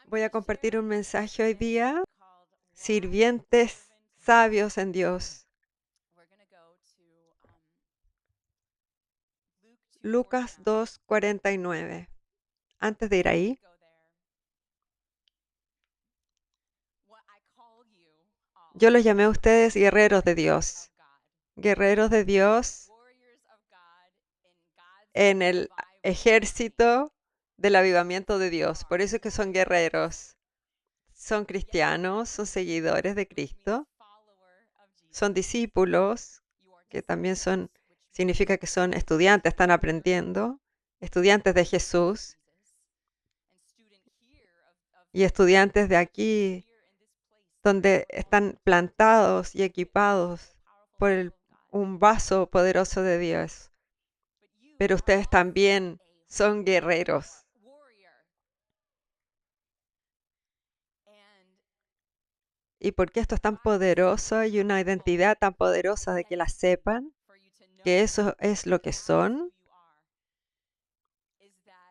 Voy a compartir un mensaje hoy día, sirvientes sabios en Dios. Lucas 2:49. Antes de ir ahí, yo los llamé a ustedes guerreros de Dios. Guerreros de Dios en el ejército del avivamiento de Dios. Por eso es que son guerreros. Son cristianos, son seguidores de Cristo, son discípulos, que también significa que son estudiantes, están aprendiendo, estudiantes de Jesús y estudiantes de aquí, donde están plantados y equipados por un vaso poderoso de Dios. Pero ustedes también son guerreros. ¿Y por qué esto es tan poderoso y una identidad tan poderosa de que la sepan? Que eso es lo que son.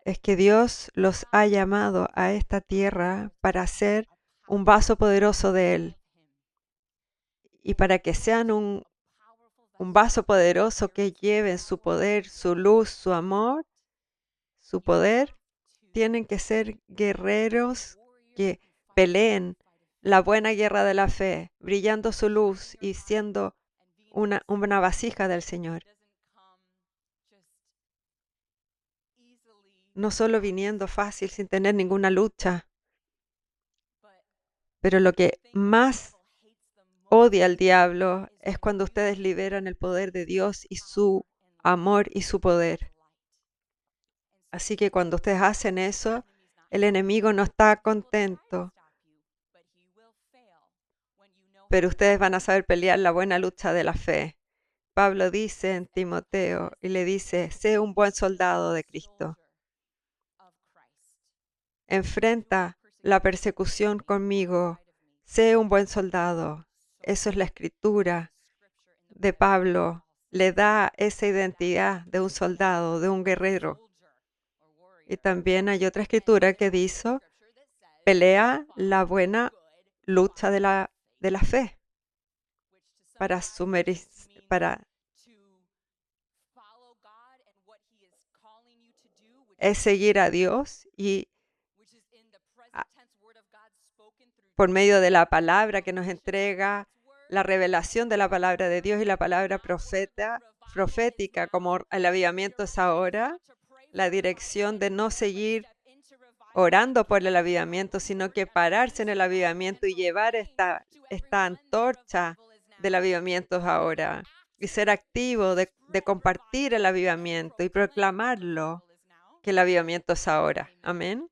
Es que Dios los ha llamado a esta tierra para ser un vaso poderoso de Él. Y para que sean un vaso poderoso que lleven su poder, su luz, su amor, su poder, tienen que ser guerreros que peleen la buena guerra de la fe, brillando su luz y siendo una vasija del Señor. No solo viniendo fácil sin tener ninguna lucha, pero lo que más odia al diablo es cuando ustedes liberan el poder de Dios y su amor y su poder. Así que cuando ustedes hacen eso, el enemigo no está contento, pero ustedes van a saber pelear la buena lucha de la fe. Pablo dice en Timoteo y le dice, sé un buen soldado de Cristo. Enfrenta la persecución conmigo, sé un buen soldado. Eso es la escritura de Pablo. Le da esa identidad de un soldado, de un guerrero. Y también hay otra escritura que dice, pelea la buena lucha de la fe para es seguir a Dios y por medio de la palabra que nos entrega, la revelación de la palabra de Dios y la palabra profética, como el avivamiento es ahora, la dirección de no seguir orando por el avivamiento, sino que pararse en el avivamiento y llevar esta antorcha del avivamiento ahora y ser activo de compartir el avivamiento y proclamarlo, que el avivamiento es ahora. Amén.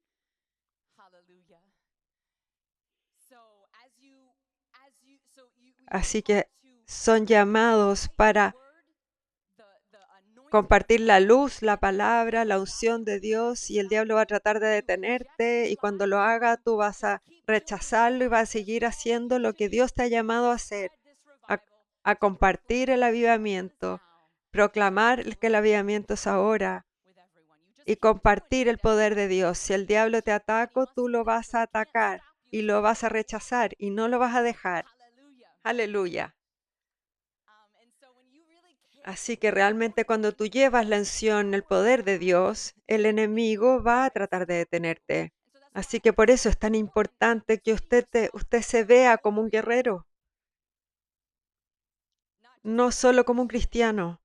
Así que son llamados para compartir la luz, la palabra, la unción de Dios, y el diablo va a tratar de detenerte, y cuando lo haga tú vas a rechazarlo y vas a seguir haciendo lo que Dios te ha llamado a hacer, a compartir el avivamiento, proclamar que el avivamiento es ahora y compartir el poder de Dios. Si el diablo te ataca, tú lo vas a atacar y lo vas a rechazar y no lo vas a dejar. Aleluya. Así que realmente cuando tú llevas la unción, el poder de Dios, el enemigo va a tratar de detenerte. Así que por eso es tan importante que usted se vea como un guerrero, no solo como un cristiano,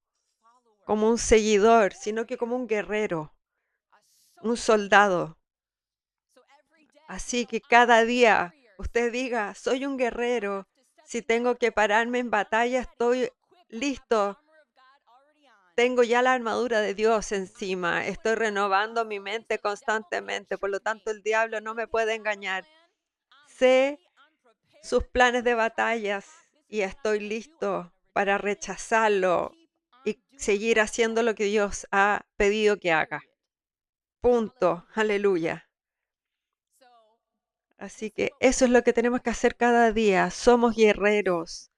como un seguidor, sino que como un guerrero, un soldado. Así que cada día usted diga, soy un guerrero. Si tengo que pararme en batalla, estoy listo. Tengo ya la armadura de Dios encima. Estoy renovando mi mente constantemente. Por lo tanto, el diablo no me puede engañar. Sé sus planes de batallas y estoy listo para rechazarlo y seguir haciendo lo que Dios ha pedido que haga. Punto. Aleluya. Así que eso es lo que tenemos que hacer cada día. Somos guerreros.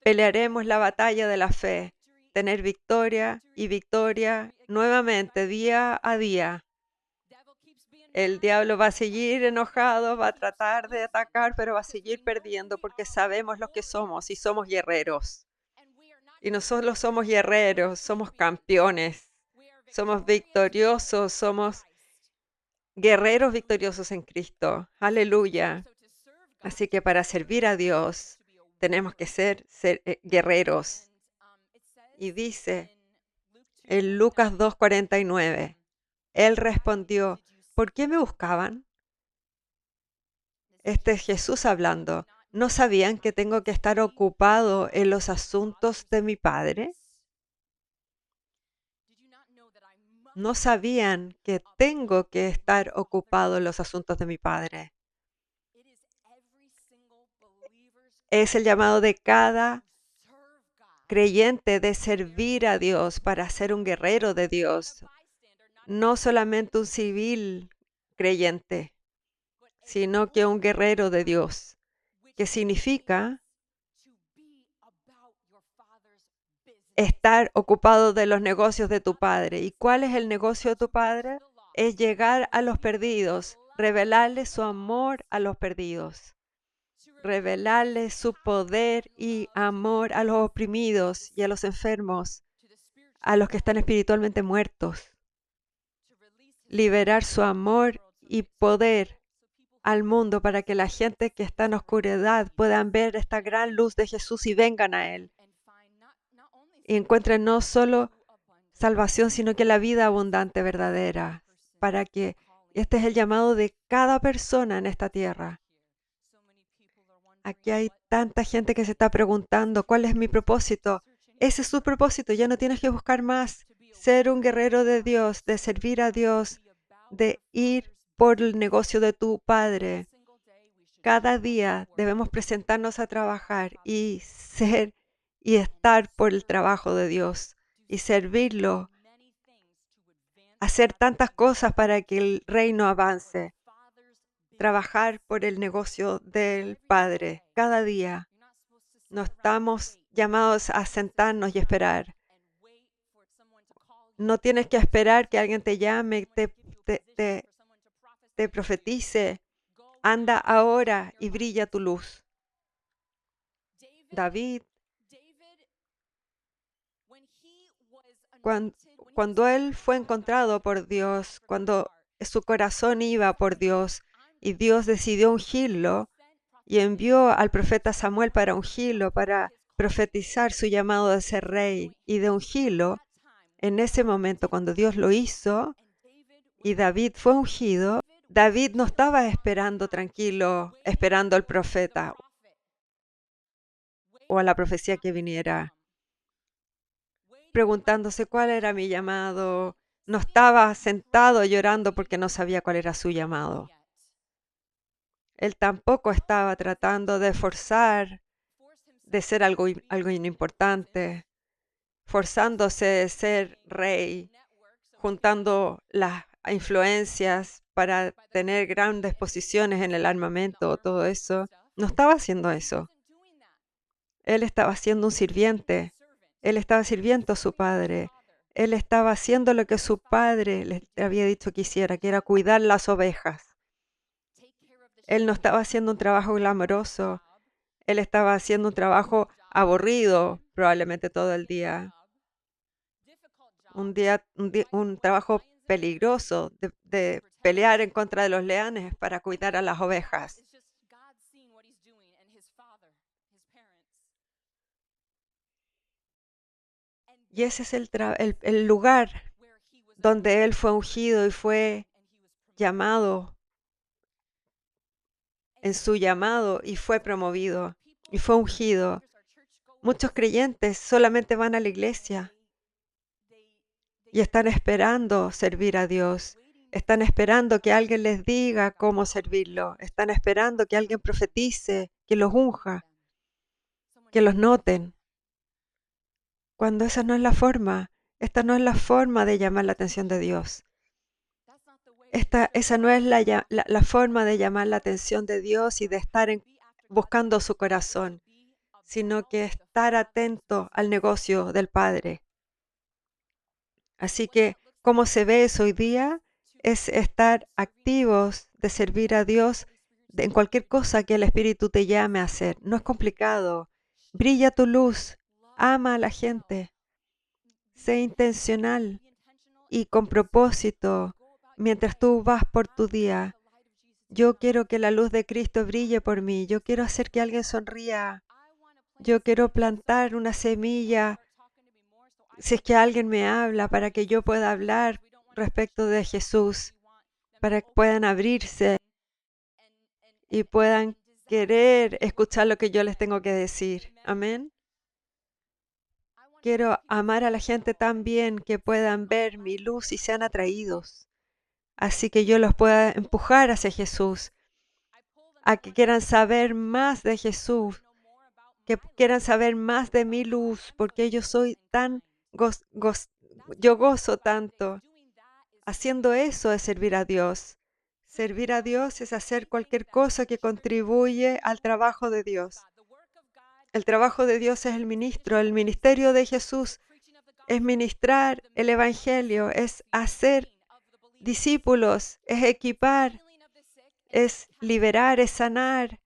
Pelearemos la batalla de la fe. Tener victoria y victoria nuevamente día a día. El diablo va a seguir enojado, va a tratar de atacar, pero va a seguir perdiendo porque sabemos lo que somos y somos guerreros. Y nosotros somos guerreros, somos campeones, somos victoriosos, somos guerreros victoriosos en Cristo. Aleluya. Así que para servir a Dios tenemos que ser guerreros. Y dice en Lucas 2:49, Él respondió, ¿por qué me buscaban? Este es Jesús hablando. ¿No sabían que tengo que estar ocupado en los asuntos de mi Padre? ¿No sabían que tengo que estar ocupado en los asuntos de mi Padre? Es el llamado de cada creyente de servir a Dios para ser un guerrero de Dios, no solamente un civil creyente, sino que un guerrero de Dios, que significa estar ocupado de los negocios de tu Padre. ¿Y cuál es el negocio de tu Padre? Es llegar a los perdidos, revelarles su amor a los perdidos, revelarles su poder y amor a los oprimidos y a los enfermos, a los que están espiritualmente muertos. Liberar su amor y poder al mundo para que la gente que está en oscuridad puedan ver esta gran luz de Jesús y vengan a Él. Y encuentren no solo salvación, sino que la vida abundante verdadera, para que este es el llamado de cada persona en esta tierra. Aquí hay tanta gente que se está preguntando, ¿cuál es mi propósito? Ese es su propósito, ya no tienes que buscar más. Ser un guerrero de Dios, de servir a Dios, de ir por el negocio de tu Padre. Cada día debemos presentarnos a trabajar y ser y estar por el trabajo de Dios y servirlo, hacer tantas cosas para que el reino avance, trabajar por el negocio del Padre cada día. No estamos llamados a sentarnos y esperar. No tienes que esperar que alguien te llame, te profetice. Anda ahora y brilla tu luz. David, cuando él fue encontrado por Dios, cuando su corazón iba por Dios y Dios decidió ungirlo y envió al profeta Samuel para ungirlo, para profetizar su llamado de ser rey y de ungirlo, en ese momento cuando Dios lo hizo y David fue ungido, David no estaba esperando tranquilo, esperando al profeta o a la profecía que viniera, preguntándose cuál era mi llamado. No estaba sentado llorando porque no sabía cuál era su llamado. Él tampoco estaba tratando de forzar, de ser algo importante, forzándose de ser rey, juntando las influencias para tener grandes posiciones en el armamento, todo eso. No estaba haciendo eso. Él estaba siendo un sirviente. Él estaba sirviendo a su padre. Él estaba haciendo lo que su padre le había dicho que hiciera, que era cuidar las ovejas. Él no estaba haciendo un trabajo glamoroso. Él estaba haciendo un trabajo aburrido, probablemente todo el día. Un trabajo peligroso de pelear en contra de los leones para cuidar a las ovejas. Y ese es el lugar donde él fue ungido y fue llamado en su llamado y fue promovido y fue ungido. Muchos creyentes solamente van a la iglesia y están esperando servir a Dios. Están esperando que alguien les diga cómo servirlo. Están esperando que alguien profetice, que los unja, que los noten. Cuando esa no es la forma, esta no es la forma de llamar la atención de Dios. Esa no es la forma de llamar la atención de Dios y de estar buscando su corazón, sino que estar atento al negocio del Padre. Así que, ¿cómo se ve eso hoy día? es estar activos de servir a Dios en cualquier cosa que el Espíritu te llame a hacer. No es complicado. Brilla tu luz, ama a la gente, sé intencional y con propósito mientras tú vas por tu día. Yo quiero que la luz de Cristo brille por mí. Yo quiero hacer que alguien sonría. Yo quiero plantar una semilla si es que alguien me habla para que yo pueda hablar respecto de Jesús, para que puedan abrirse y puedan querer escuchar lo que yo les tengo que decir. Amén. Quiero amar a la gente tan bien que puedan ver mi luz y sean atraídos. Así que yo los pueda empujar hacia Jesús, a que quieran saber más de Jesús, que quieran saber más de mi luz, porque yo soy tan yo gozo tanto. Haciendo eso es servir a Dios. Servir a Dios es hacer cualquier cosa que contribuye al trabajo de Dios. El trabajo de Dios es el ministro. El ministerio de Jesús es ministrar el Evangelio, es hacer discípulos, es equipar, es liberar, es sanar,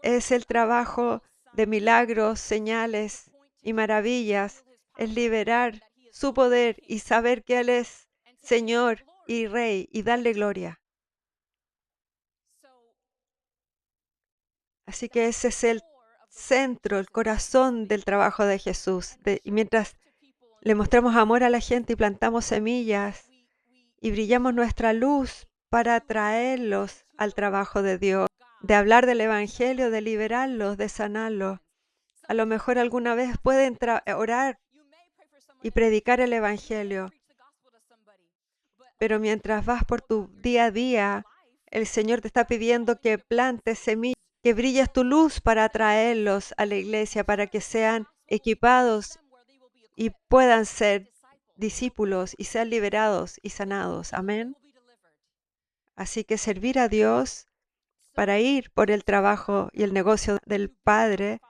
es el trabajo de milagros, señales y maravillas, es liberar su poder y saber que Él es Señor y Rey y darle gloria. Así que ese es el centro, el corazón del trabajo de Jesús. Y mientras le mostramos amor a la gente y plantamos semillas y brillamos nuestra luz para atraerlos al trabajo de Dios, de hablar del Evangelio, de liberarlos, de sanarlos. A lo mejor alguna vez pueden orar y predicar el Evangelio, pero mientras vas por tu día a día, el Señor te está pidiendo que plantes semillas, que brilles tu luz para atraerlos a la iglesia, para que sean equipados y puedan ser discípulos y sean liberados y sanados. Amén. Así que servir a Dios para ir por el trabajo y el negocio del Padre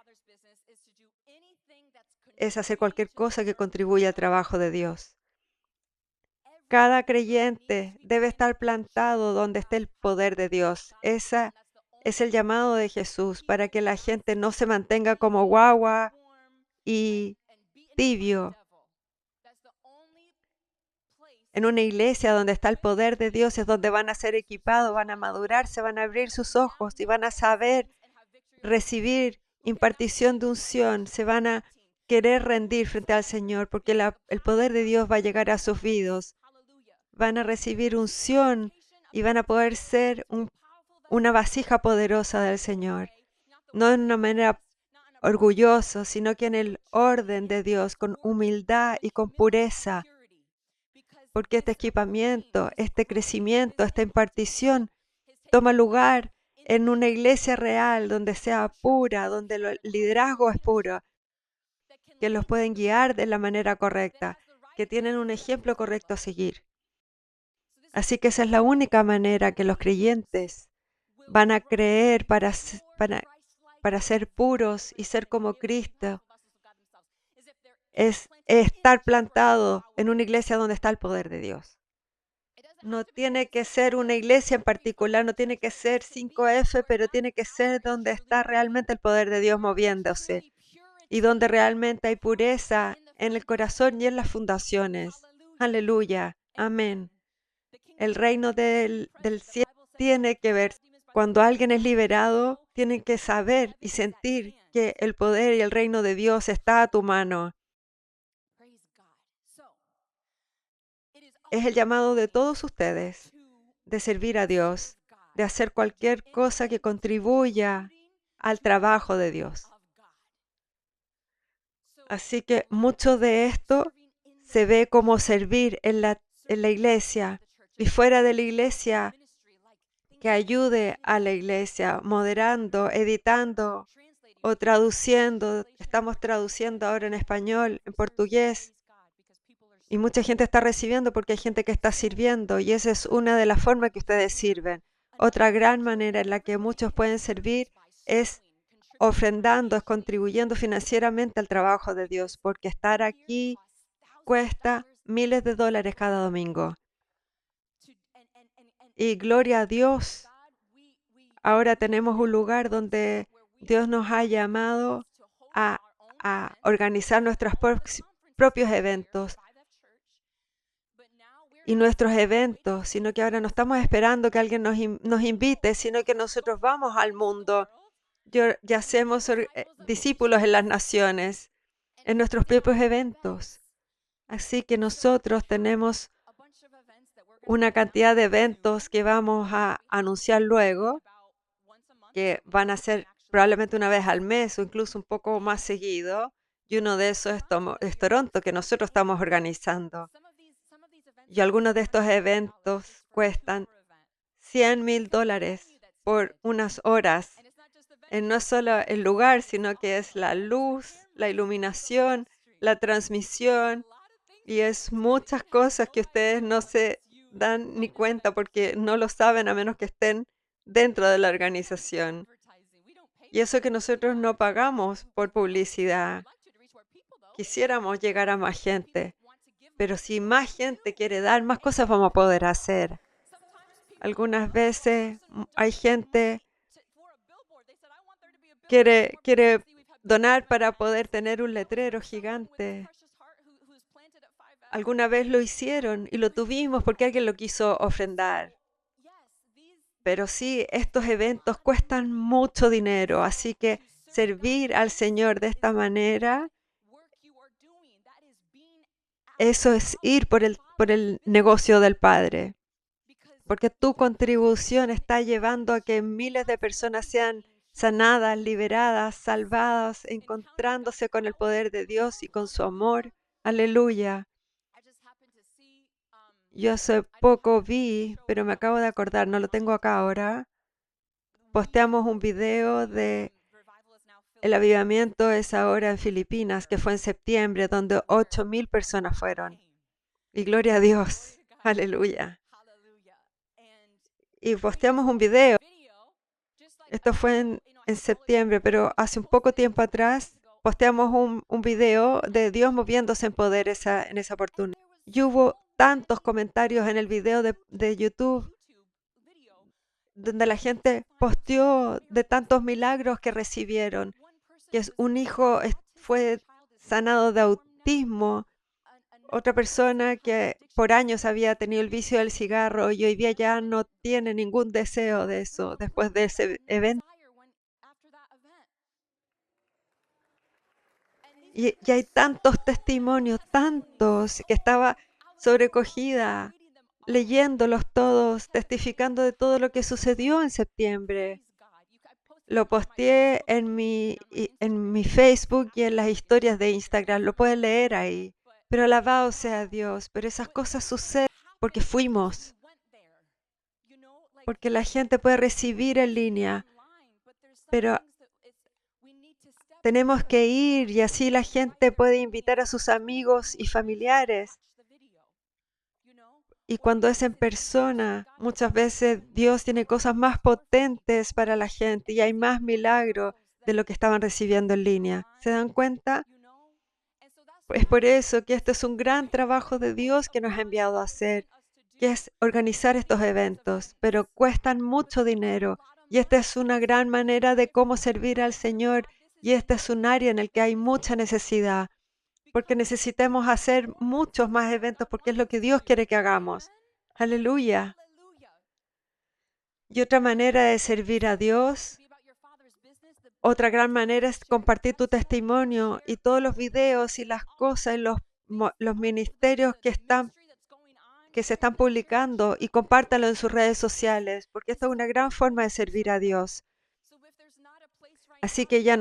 es hacer cualquier cosa que contribuya al trabajo de Dios. Cada creyente debe estar plantado donde esté el poder de Dios. Ese es el llamado de Jesús para que la gente no se mantenga como guagua y tibio. En una iglesia donde está el poder de Dios es donde van a ser equipados, van a madurarse, van a abrir sus ojos y van a saber recibir impartición de unción, se van a querer rendir frente al Señor porque el poder de Dios va a llegar a sus vidas. Van a recibir unción y van a poder ser una vasija poderosa del Señor. No en una manera orgullosa, sino que en el orden de Dios, con humildad y con pureza. Porque este equipamiento, este crecimiento, esta impartición toma lugar en una iglesia real donde sea pura, donde el liderazgo es puro, que los pueden guiar de la manera correcta, que tienen un ejemplo correcto a seguir. Así que esa es la única manera que los creyentes van a creer para ser puros y ser como Cristo. Es estar plantado en una iglesia donde está el poder de Dios. No tiene que ser una iglesia en particular, no tiene que ser 5F, pero tiene que ser donde está realmente el poder de Dios moviéndose y donde realmente hay pureza en el corazón y en las fundaciones. Aleluya. Amén. El reino del cielo tiene que ver. Cuando alguien es liberado, tiene que saber y sentir que el poder y el reino de Dios está a tu mano. Es el llamado de todos ustedes de servir a Dios, de hacer cualquier cosa que contribuya al trabajo de Dios. Así que mucho de esto se ve como servir en la iglesia y fuera de la iglesia, que ayude a la iglesia, moderando, editando o traduciendo. Estamos traduciendo ahora en español, en portugués. Y mucha gente está recibiendo porque hay gente que está sirviendo y esa es una de las formas que ustedes sirven. Otra gran manera en la que muchos pueden servir es ofrendando, es contribuyendo financieramente al trabajo de Dios, porque estar aquí cuesta miles de dólares cada domingo. Y gloria a Dios, ahora tenemos un lugar donde Dios nos ha llamado a, a organizar nuestros propios eventos y nuestros eventos, sino que ahora no estamos esperando que alguien nos invite, sino que nosotros vamos al mundo y hacemos discípulos en las naciones, en nuestros propios eventos. Así que nosotros tenemos una cantidad de eventos que vamos a anunciar luego, que van a ser probablemente una vez al mes o incluso un poco más seguido. Y uno de esos es Toronto, que nosotros estamos organizando. Y algunos de estos eventos cuestan $100,000 por unas horas. No es solo el lugar, sino que es la luz, la iluminación, la transmisión, y es muchas cosas que ustedes no se dan ni cuenta porque no lo saben a menos que estén dentro de la organización. Y eso que nosotros no pagamos por publicidad. Quisiéramos llegar a más gente, pero si más gente quiere dar, más cosas vamos a poder hacer. Algunas veces hay gente que quiere donar para poder tener un letrero gigante. Alguna vez lo hicieron y lo tuvimos porque alguien lo quiso ofrendar. Pero sí, estos eventos cuestan mucho dinero, así que servir al Señor de esta manera, eso es ir por el negocio del Padre. Porque tu contribución está llevando a que miles de personas sean sanadas, liberadas, salvadas, encontrándose con el poder de Dios y con su amor. Aleluya. Yo hace poco vi, pero me acabo de acordar, no lo tengo acá ahora. Posteamos un video de el avivamiento es ahora en Filipinas, que fue en septiembre, donde 8,000 personas fueron. Y gloria a Dios. Aleluya. Y posteamos un video. Esto fue en septiembre, pero hace un poco tiempo atrás posteamos un video de Dios moviéndose en poder en esa oportunidad. Y hubo tantos comentarios en el video de YouTube donde la gente posteó de tantos milagros que recibieron, que un hijo fue sanado de autismo, otra persona que por años había tenido el vicio del cigarro y hoy día ya no tiene ningún deseo de eso después de ese evento. Y hay tantos testimonios, tantos, que estaba sobrecogida leyéndolos todos, testificando de todo lo que sucedió en septiembre. Lo posteé en mi Facebook y en las historias de Instagram. Lo pueden leer ahí. Pero alabado sea Dios. Pero esas cosas suceden porque fuimos. Porque la gente puede recibir en línea. Pero tenemos que ir y así la gente puede invitar a sus amigos y familiares. Y cuando es en persona, muchas veces Dios tiene cosas más potentes para la gente y hay más milagros de lo que estaban recibiendo en línea. ¿Se dan cuenta? Es por eso que este es un gran trabajo de Dios que nos ha enviado a hacer, que es organizar estos eventos, pero cuestan mucho dinero y esta es una gran manera de cómo servir al Señor y este es un área en el que hay mucha necesidad. Porque necesitamos hacer muchos más eventos porque es lo que Dios quiere que hagamos. Aleluya. Y otra manera de servir a Dios, otra gran manera es compartir tu testimonio y todos los videos y las cosas y los ministerios que se están publicando y compártalo en sus redes sociales, porque esta es una gran forma de servir a Dios. Así que ya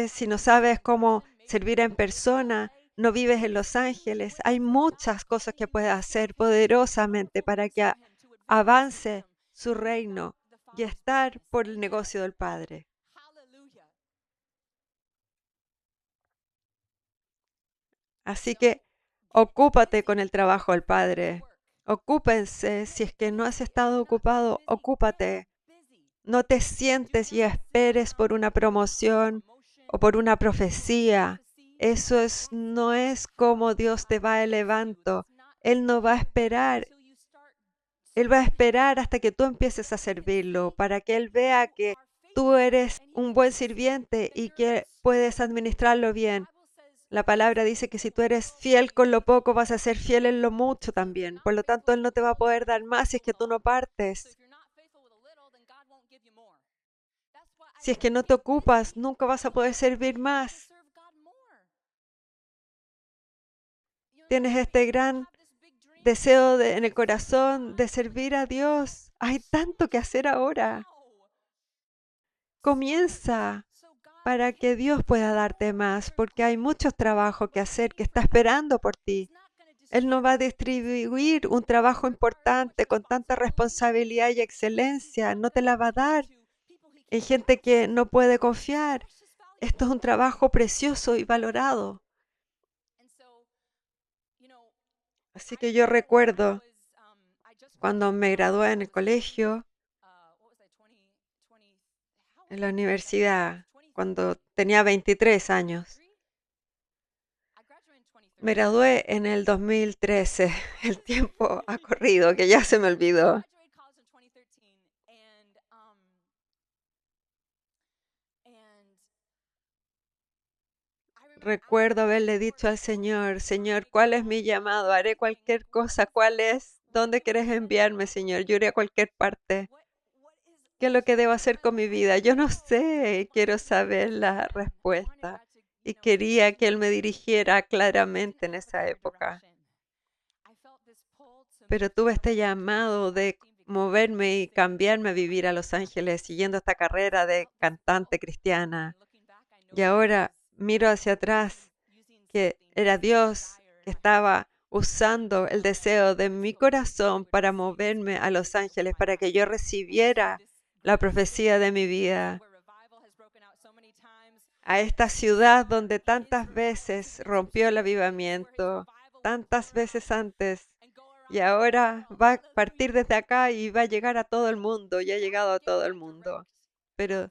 si no sabes cómo servir en persona, no vives en Los Ángeles, hay muchas cosas que puedes hacer poderosamente para que avance su reino y estar por el negocio del Padre. Así que ocúpate con el trabajo del Padre. Ocúpense. Si es que no has estado ocupado, ocúpate. No te sientes y esperes por una promoción o por una profecía. Eso no es como Dios te va elevando. Él no va a esperar Él va a esperar hasta que tú empieces a servirlo, para que Él vea que tú eres un buen sirviente y que puedes administrarlo bien. La palabra dice que si tú eres fiel con lo poco, vas a ser fiel en lo mucho también. Por lo tanto, Él no te va a poder dar más si es que tú no partes. Si es que no te ocupas, nunca vas a poder servir más. Tienes este gran deseo en el corazón de servir a Dios. Hay tanto que hacer ahora. Comienza para que Dios pueda darte más, porque hay muchos trabajos que hacer que está esperando por ti. Él no va a distribuir un trabajo importante con tanta responsabilidad y excelencia. No te la va a dar. Hay gente que no puede confiar. Esto es un trabajo precioso y valorado. Así que yo recuerdo cuando me gradué en el colegio, en la universidad, cuando tenía 23 años. Me gradué en el 2013. El tiempo ha corrido, que ya se me olvidó. Recuerdo haberle dicho al Señor, Señor, ¿cuál es mi llamado? Haré cualquier cosa. ¿Cuál es? ¿Dónde quieres enviarme, Señor? Yo iré a cualquier parte. ¿Qué es lo que debo hacer con mi vida? Yo no sé. Quiero saber la respuesta. Y quería que Él me dirigiera claramente en esa época. Pero tuve este llamado de moverme y cambiarme a vivir a Los Ángeles, siguiendo esta carrera de cantante cristiana. Y ahora miro hacia atrás que era Dios que estaba usando el deseo de mi corazón para moverme a Los Ángeles, para que yo recibiera la profecía de mi vida, a esta ciudad donde tantas veces rompió el avivamiento, tantas veces antes, y ahora va a partir desde acá y va a llegar a todo el mundo, y ha llegado a todo el mundo. Pero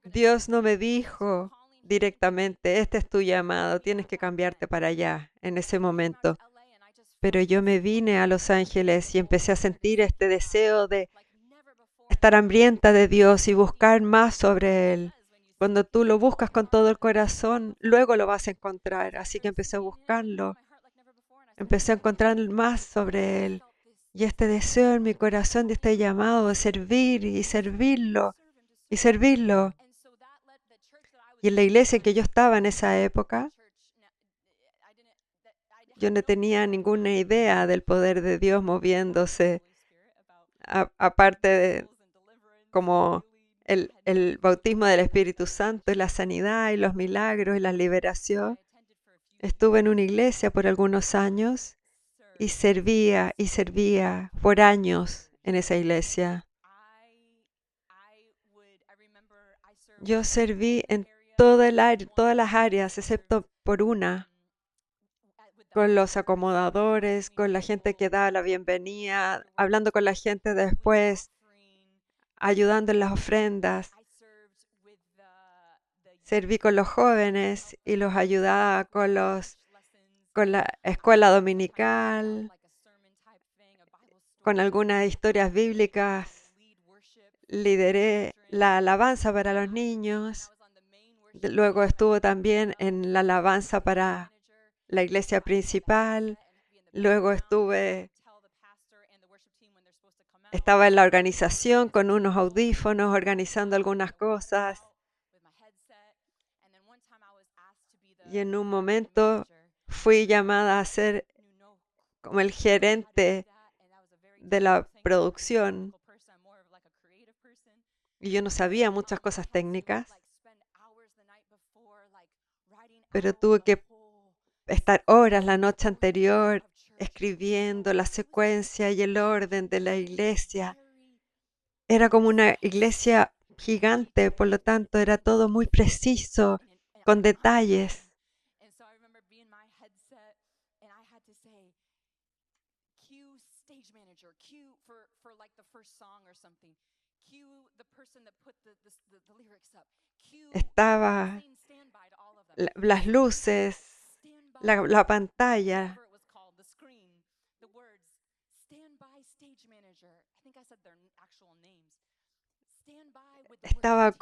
Dios no me dijo directamente, este es tu llamado, tienes que cambiarte para allá en ese momento. Pero yo me vine a Los Ángeles y empecé a sentir este deseo de estar hambrienta de Dios y buscar más sobre Él. Cuando tú lo buscas con todo el corazón, luego lo vas a encontrar. Así que empecé a buscarlo, empecé a encontrar más sobre Él. Y este deseo en mi corazón de este llamado de servir y servirlo y servirlo. Y en la iglesia en que yo estaba en esa época, yo no tenía ninguna idea del poder de Dios moviéndose, aparte de como el bautismo del Espíritu Santo y la sanidad y los milagros y la liberación. Estuve en una iglesia por algunos años y servía por años en esa iglesia. Yo serví en todas las áreas, excepto por una, con los acomodadores, con la gente que daba la bienvenida, hablando con la gente después, ayudando en las ofrendas. Serví con los jóvenes y los ayudaba con la escuela dominical, con algunas historias bíblicas. Lideré la alabanza para los niños. Luego estuvo también en la alabanza para la iglesia principal. Luego estaba en la organización con unos audífonos, organizando algunas cosas. Y en un momento fui llamada a ser como el gerente de la producción. Y yo no sabía muchas cosas técnicas, pero tuve que estar horas la noche anterior escribiendo la secuencia y el orden de la iglesia. Era como una iglesia gigante, por lo tanto era todo muy preciso, con detalles. Estaba las luces, la pantalla. estaba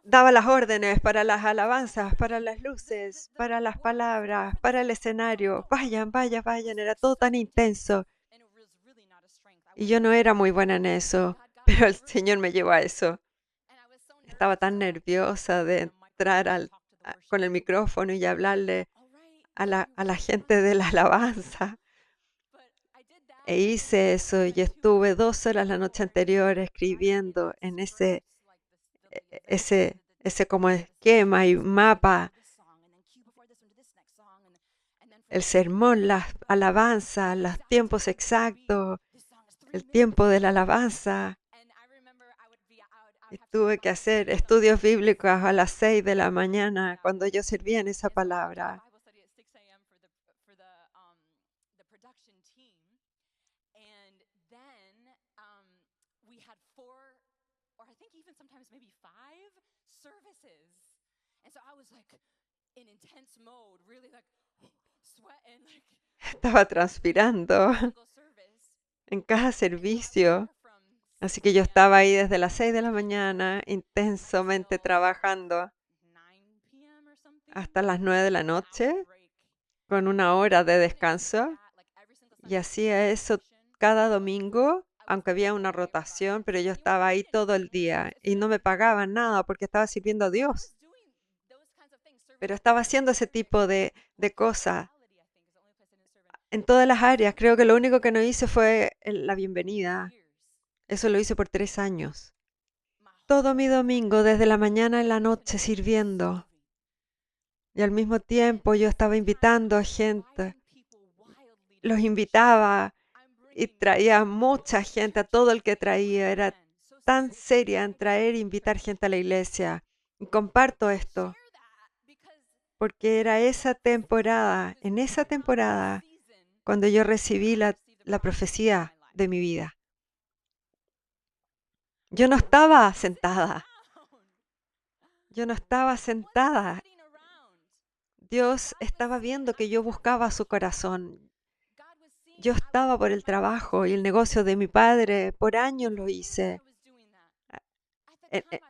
daba las órdenes para las alabanzas, para las luces, para las palabras, para el escenario. Vayan, vayan, vayan. Era todo tan intenso. Y yo no era muy buena en eso, pero el Señor me llevó a eso. Estaba tan nerviosa de entrar con el micrófono y hablarle a la gente de la alabanza. E hice eso y estuve 2 horas la noche anterior escribiendo en ese como esquema y mapa, el sermón, las alabanzas, los tiempos exactos, el tiempo de la alabanza. Y tuve que hacer estudios bíblicos a las 6 de la mañana cuando yo servía en esa palabra. Estaba transpirando en cada servicio. Así que yo estaba ahí desde las 6 de la mañana, intensamente trabajando, hasta las 9 de la noche, con 1 hora de descanso. Y hacía eso cada domingo, aunque había una rotación, pero yo estaba ahí todo el día y no me pagaban nada porque estaba sirviendo a Dios. Pero estaba haciendo ese tipo de cosas en todas las áreas. Creo que lo único que no hice fue la bienvenida. Eso lo hice por 3 años. Todo mi domingo, desde la mañana a la noche, sirviendo. Y al mismo tiempo yo estaba invitando a gente. Los invitaba y traía mucha gente, a todo el que traía. Era tan seria en traer e invitar gente a la iglesia. Y comparto esto porque era en esa temporada, cuando yo recibí la profecía de mi vida. Yo no estaba sentada. Yo no estaba sentada. Dios estaba viendo que yo buscaba su corazón. Yo estaba por el trabajo y el negocio de mi padre. Por años lo hice.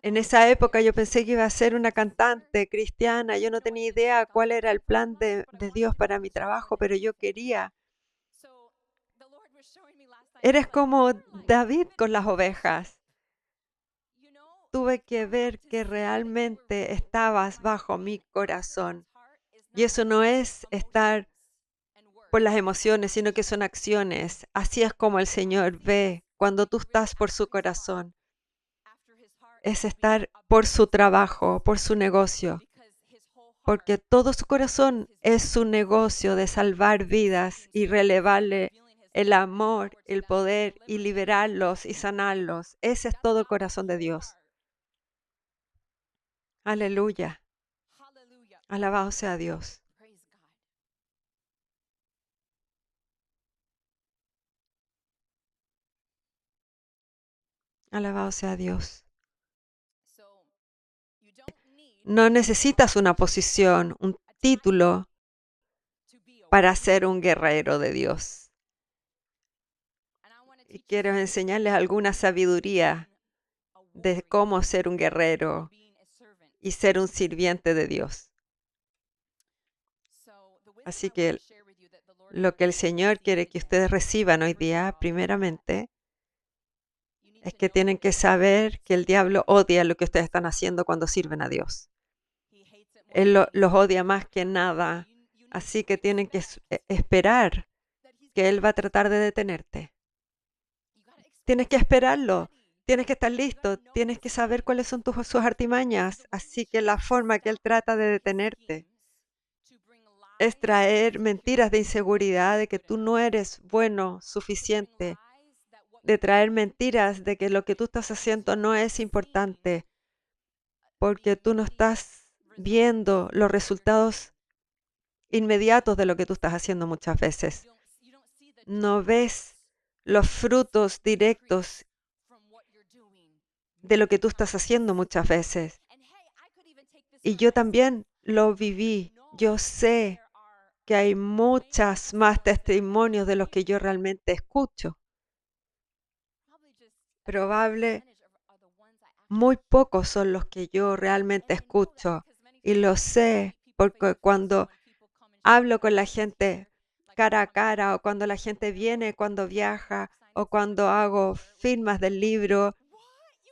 En esa época yo pensé que iba a ser una cantante cristiana. Yo no tenía idea cuál era el plan de Dios para mi trabajo, pero yo quería. Eres como David con las ovejas. Tuve que ver que realmente estabas bajo mi corazón. Y eso no es estar por las emociones, sino que son acciones. Así es como el Señor ve cuando tú estás por su corazón. Es estar por su trabajo, por su negocio. Porque todo su corazón es su negocio de salvar vidas y relevarle el amor, el poder y liberarlos y sanarlos. Ese es todo el corazón de Dios. Aleluya. Alabado sea Dios. Alabado sea Dios. No necesitas una posición, un título para ser un guerrero de Dios. Y quiero enseñarles alguna sabiduría de cómo ser un guerrero y ser un sirviente de Dios. Así que lo que el Señor quiere que ustedes reciban hoy día, primeramente, es que tienen que saber que el diablo odia lo que ustedes están haciendo cuando sirven a Dios. Él los odia más que nada. Así que tienen que esperar que Él va a tratar de detenerte. Tienes que esperarlo. Tienes que estar listo. Tienes que saber cuáles son sus artimañas. Así que la forma que Él trata de detenerte es traer mentiras de inseguridad, de que tú no eres bueno suficiente, de traer mentiras de que lo que tú estás haciendo no es importante, porque tú no estás viendo los resultados inmediatos de lo que tú estás haciendo muchas veces. No ves los frutos directos de lo que tú estás haciendo muchas veces. Y yo también lo viví. Yo sé que hay muchas más testimonios de los que yo realmente escucho. muy pocos son los que yo realmente escucho. Y lo sé porque cuando hablo con la gente cara a cara, o cuando la gente viene, cuando viaja, o cuando hago firmas del libro,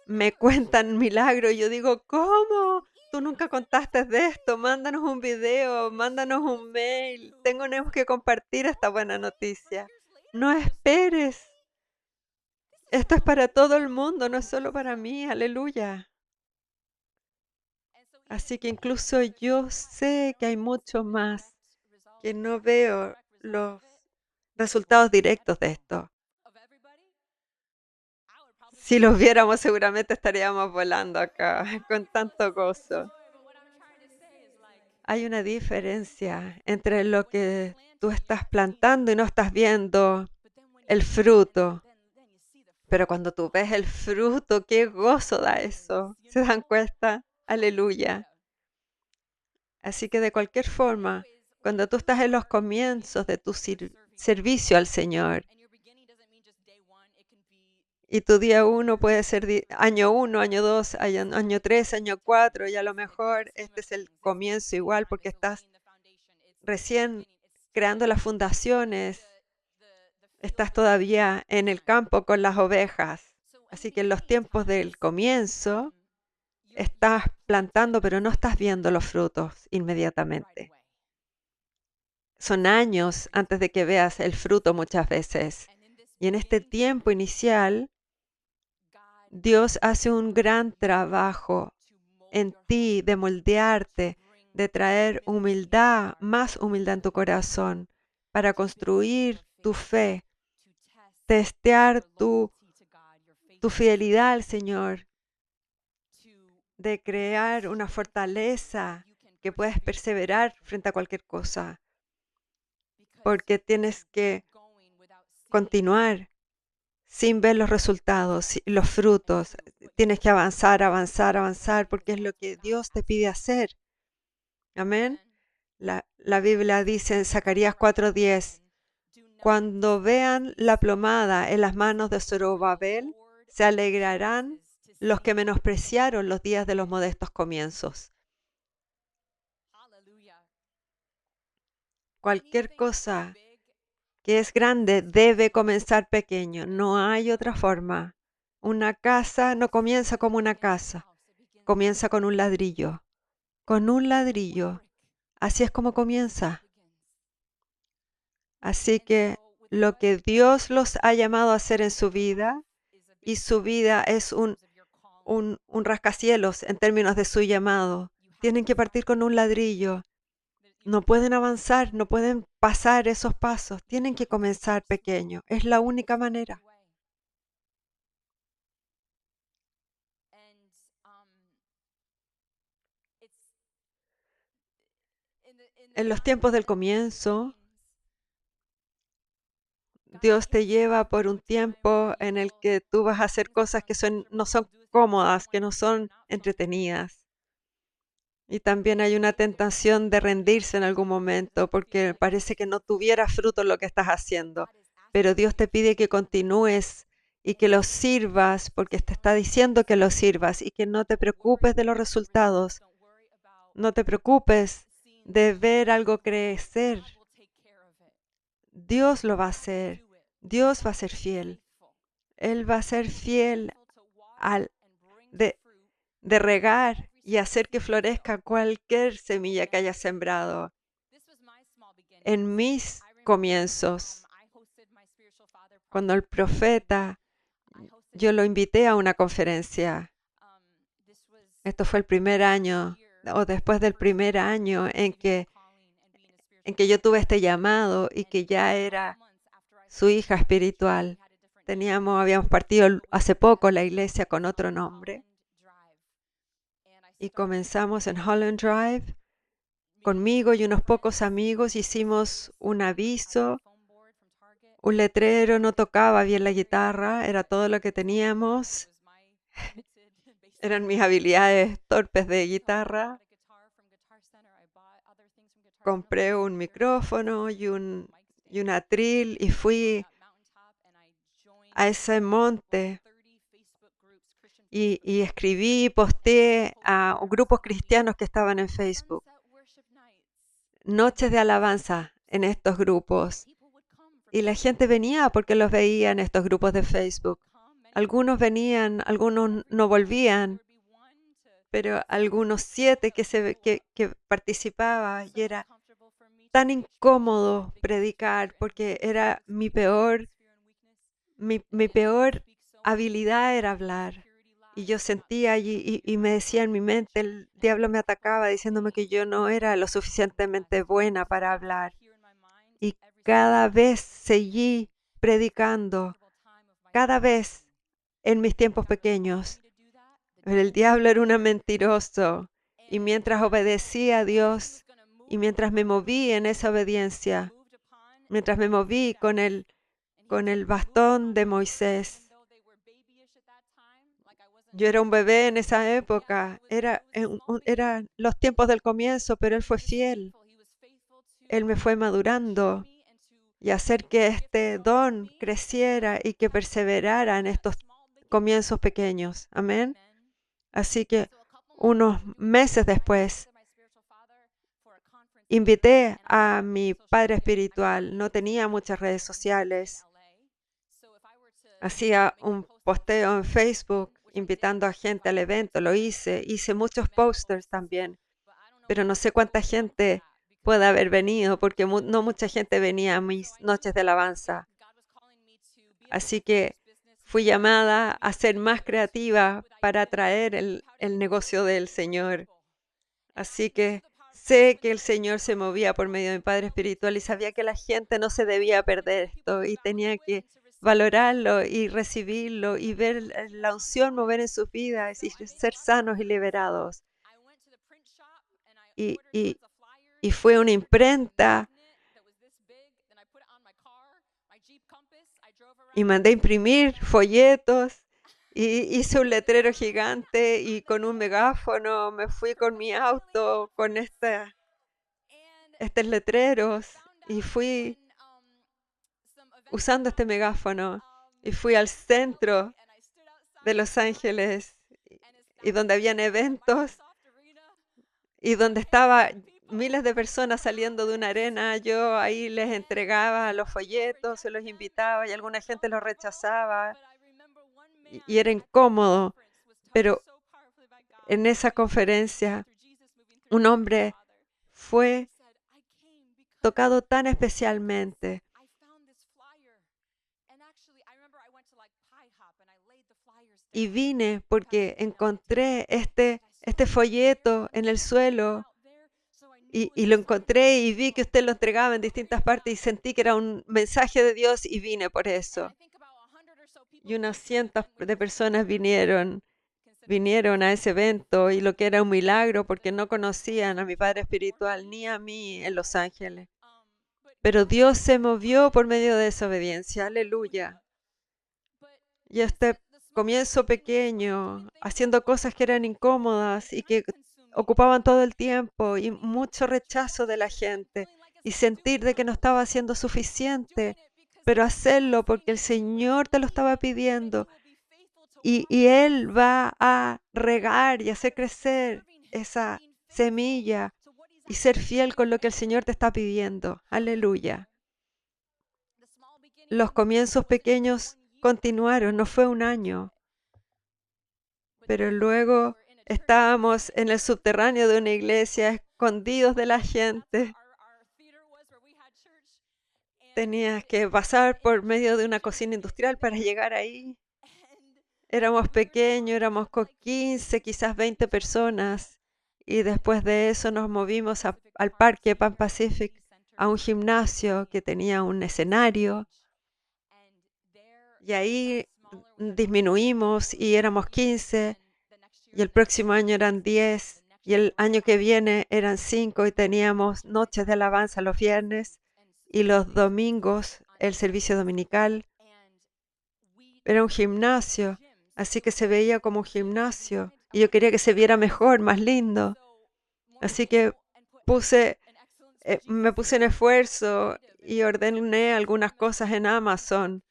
me cuentan milagros y yo digo, ¿cómo? Tú nunca contaste de esto, mándanos un video, mándanos un mail, tenemos que compartir esta buena noticia. No esperes, esto es para todo el mundo, no es solo para mí, aleluya. Así que incluso yo sé que hay mucho más que no veo los resultados directos de esto. Si los viéramos, seguramente estaríamos volando acá con tanto gozo. Hay una diferencia entre lo que tú estás plantando y no estás viendo el fruto. Pero cuando tú ves el fruto, qué gozo da eso. ¿Se dan cuenta? Aleluya. Así que de cualquier forma, cuando tú estás en los comienzos de tu servicio al Señor, y tu día uno puede ser año uno, año dos, año tres, año cuatro, y a lo mejor este es el comienzo igual porque estás recién creando las fundaciones, estás todavía en el campo con las ovejas. Así que en los tiempos del comienzo estás plantando, pero no estás viendo los frutos inmediatamente. Son años antes de que veas el fruto muchas veces. Y en este tiempo inicial, Dios hace un gran trabajo en ti de moldearte, de traer humildad, más humildad en tu corazón, para construir tu fe, testear tu fidelidad al Señor, de crear una fortaleza que puedes perseverar frente a cualquier cosa, porque tienes que continuar sin ver los resultados, los frutos. Tienes que avanzar, avanzar, avanzar, porque es lo que Dios te pide hacer. Amén. La Biblia dice en Zacarías 4:10, cuando vean la plomada en las manos de Zorobabel, se alegrarán los que menospreciaron los días de los modestos comienzos. Cualquier cosa que es grande debe comenzar pequeño. No hay otra forma. Una casa no comienza como una casa. Comienza con un ladrillo. Con un ladrillo. Así es como comienza. Así que lo que Dios los ha llamado a hacer en su vida, y su vida es un rascacielos en términos de su llamado, tienen que partir con un ladrillo. No pueden avanzar, no pueden pasar esos pasos. Tienen que comenzar pequeño. Es la única manera. En los tiempos del comienzo, Dios te lleva por un tiempo en el que tú vas a hacer cosas que no son cómodas, que no son entretenidas. Y también hay una tentación de rendirse en algún momento porque parece que no tuviera fruto lo que estás haciendo. Pero Dios te pide que continúes y que lo sirvas porque te está diciendo que lo sirvas y que no te preocupes de los resultados. No te preocupes de ver algo crecer. Dios lo va a hacer. Dios va a ser fiel. Él va a ser fiel al de regar y hacer que florezca cualquier semilla que haya sembrado. En mis comienzos, cuando el profeta, yo lo invité a una conferencia. Esto fue el primer año, o después del primer año en que yo tuve este llamado y que ya era su hija espiritual. Habíamos partido hace poco la iglesia con otro nombre y comenzamos en Holland Drive. Conmigo y unos pocos amigos hicimos un aviso, un letrero, no tocaba bien la guitarra, era todo lo que teníamos. Eran mis habilidades torpes de guitarra. Compré un micrófono y un atril y fui a ese monte y escribí, posteé a grupos cristianos que estaban en Facebook. Noches de alabanza en estos grupos. Y la gente venía porque los veía en estos grupos de Facebook. Algunos venían, algunos no volvían, pero algunos 7 que participaba, y era tan incómodo predicar porque era mi peor habilidad era hablar. Y yo sentía y me decía en mi mente, el diablo me atacaba diciéndome que yo no era lo suficientemente buena para hablar. Y cada vez seguí predicando, cada vez en mis tiempos pequeños. Pero el diablo era un mentiroso. Y mientras obedecía a Dios y mientras me moví en esa obediencia, mientras me moví con el bastón de Moisés, yo era un bebé en esa época, eran los tiempos del comienzo, pero Él fue fiel. Él me fue madurando y hacer que este don creciera y que perseverara en estos comienzos pequeños. Amén. Así que unos meses después, invité a mi padre espiritual. No tenía muchas redes sociales. Hacía un posteo en Facebook invitando a gente al evento. Lo hice. Hice muchos posters también. Pero no sé cuánta gente puede haber venido porque no mucha gente venía a mis noches de alabanza. Así que fui llamada a ser más creativa para atraer el negocio del Señor. Así que sé que el Señor se movía por medio de mi Padre espiritual y sabía que la gente no se debía perder esto y tenía que valorarlo y recibirlo y ver la unción mover en sus vidas y ser sanos y liberados. Y, y, y fue una imprenta y mandé imprimir folletos y hice un letrero gigante y con un megáfono me fui con mi auto con estos letreros y fui usando este megáfono y fui al centro de Los Ángeles y donde habían eventos y donde estaba miles de personas saliendo de una arena. Yo ahí les entregaba los folletos, se los invitaba y alguna gente los rechazaba y era incómodo. Pero en esa conferencia un hombre fue tocado tan especialmente. Y vine porque encontré este folleto en el suelo y lo encontré y vi que usted lo entregaba en distintas partes y sentí que era un mensaje de Dios y vine por eso. Y unas cientos de personas vinieron a ese evento y lo que era un milagro porque no conocían a mi padre espiritual ni a mí en Los Ángeles. Pero Dios se movió por medio de esa obediencia. Aleluya. Y este comienzo pequeño, haciendo cosas que eran incómodas y que ocupaban todo el tiempo y mucho rechazo de la gente y sentir de que no estaba haciendo suficiente, pero hacerlo porque el Señor te lo estaba pidiendo y Él va a regar y hacer crecer esa semilla y ser fiel con lo que el Señor te está pidiendo. Aleluya. Los comienzos pequeños continuaron, no fue un año, pero luego estábamos en el subterráneo de una iglesia, escondidos de la gente. Tenías que pasar por medio de una cocina industrial para llegar ahí. Éramos pequeños, éramos con 15, quizás 20 personas. Y después de eso nos movimos al parque Pan Pacific, a un gimnasio que tenía un escenario. Y ahí disminuimos y éramos 15. Y el próximo año eran 10. Y el año que viene eran 5. Y teníamos noches de alabanza los viernes. Y los domingos el servicio dominical. Era un gimnasio. Así que se veía como un gimnasio. Y yo quería que se viera mejor, más lindo. Así que me puse en esfuerzo y ordené algunas cosas en Amazon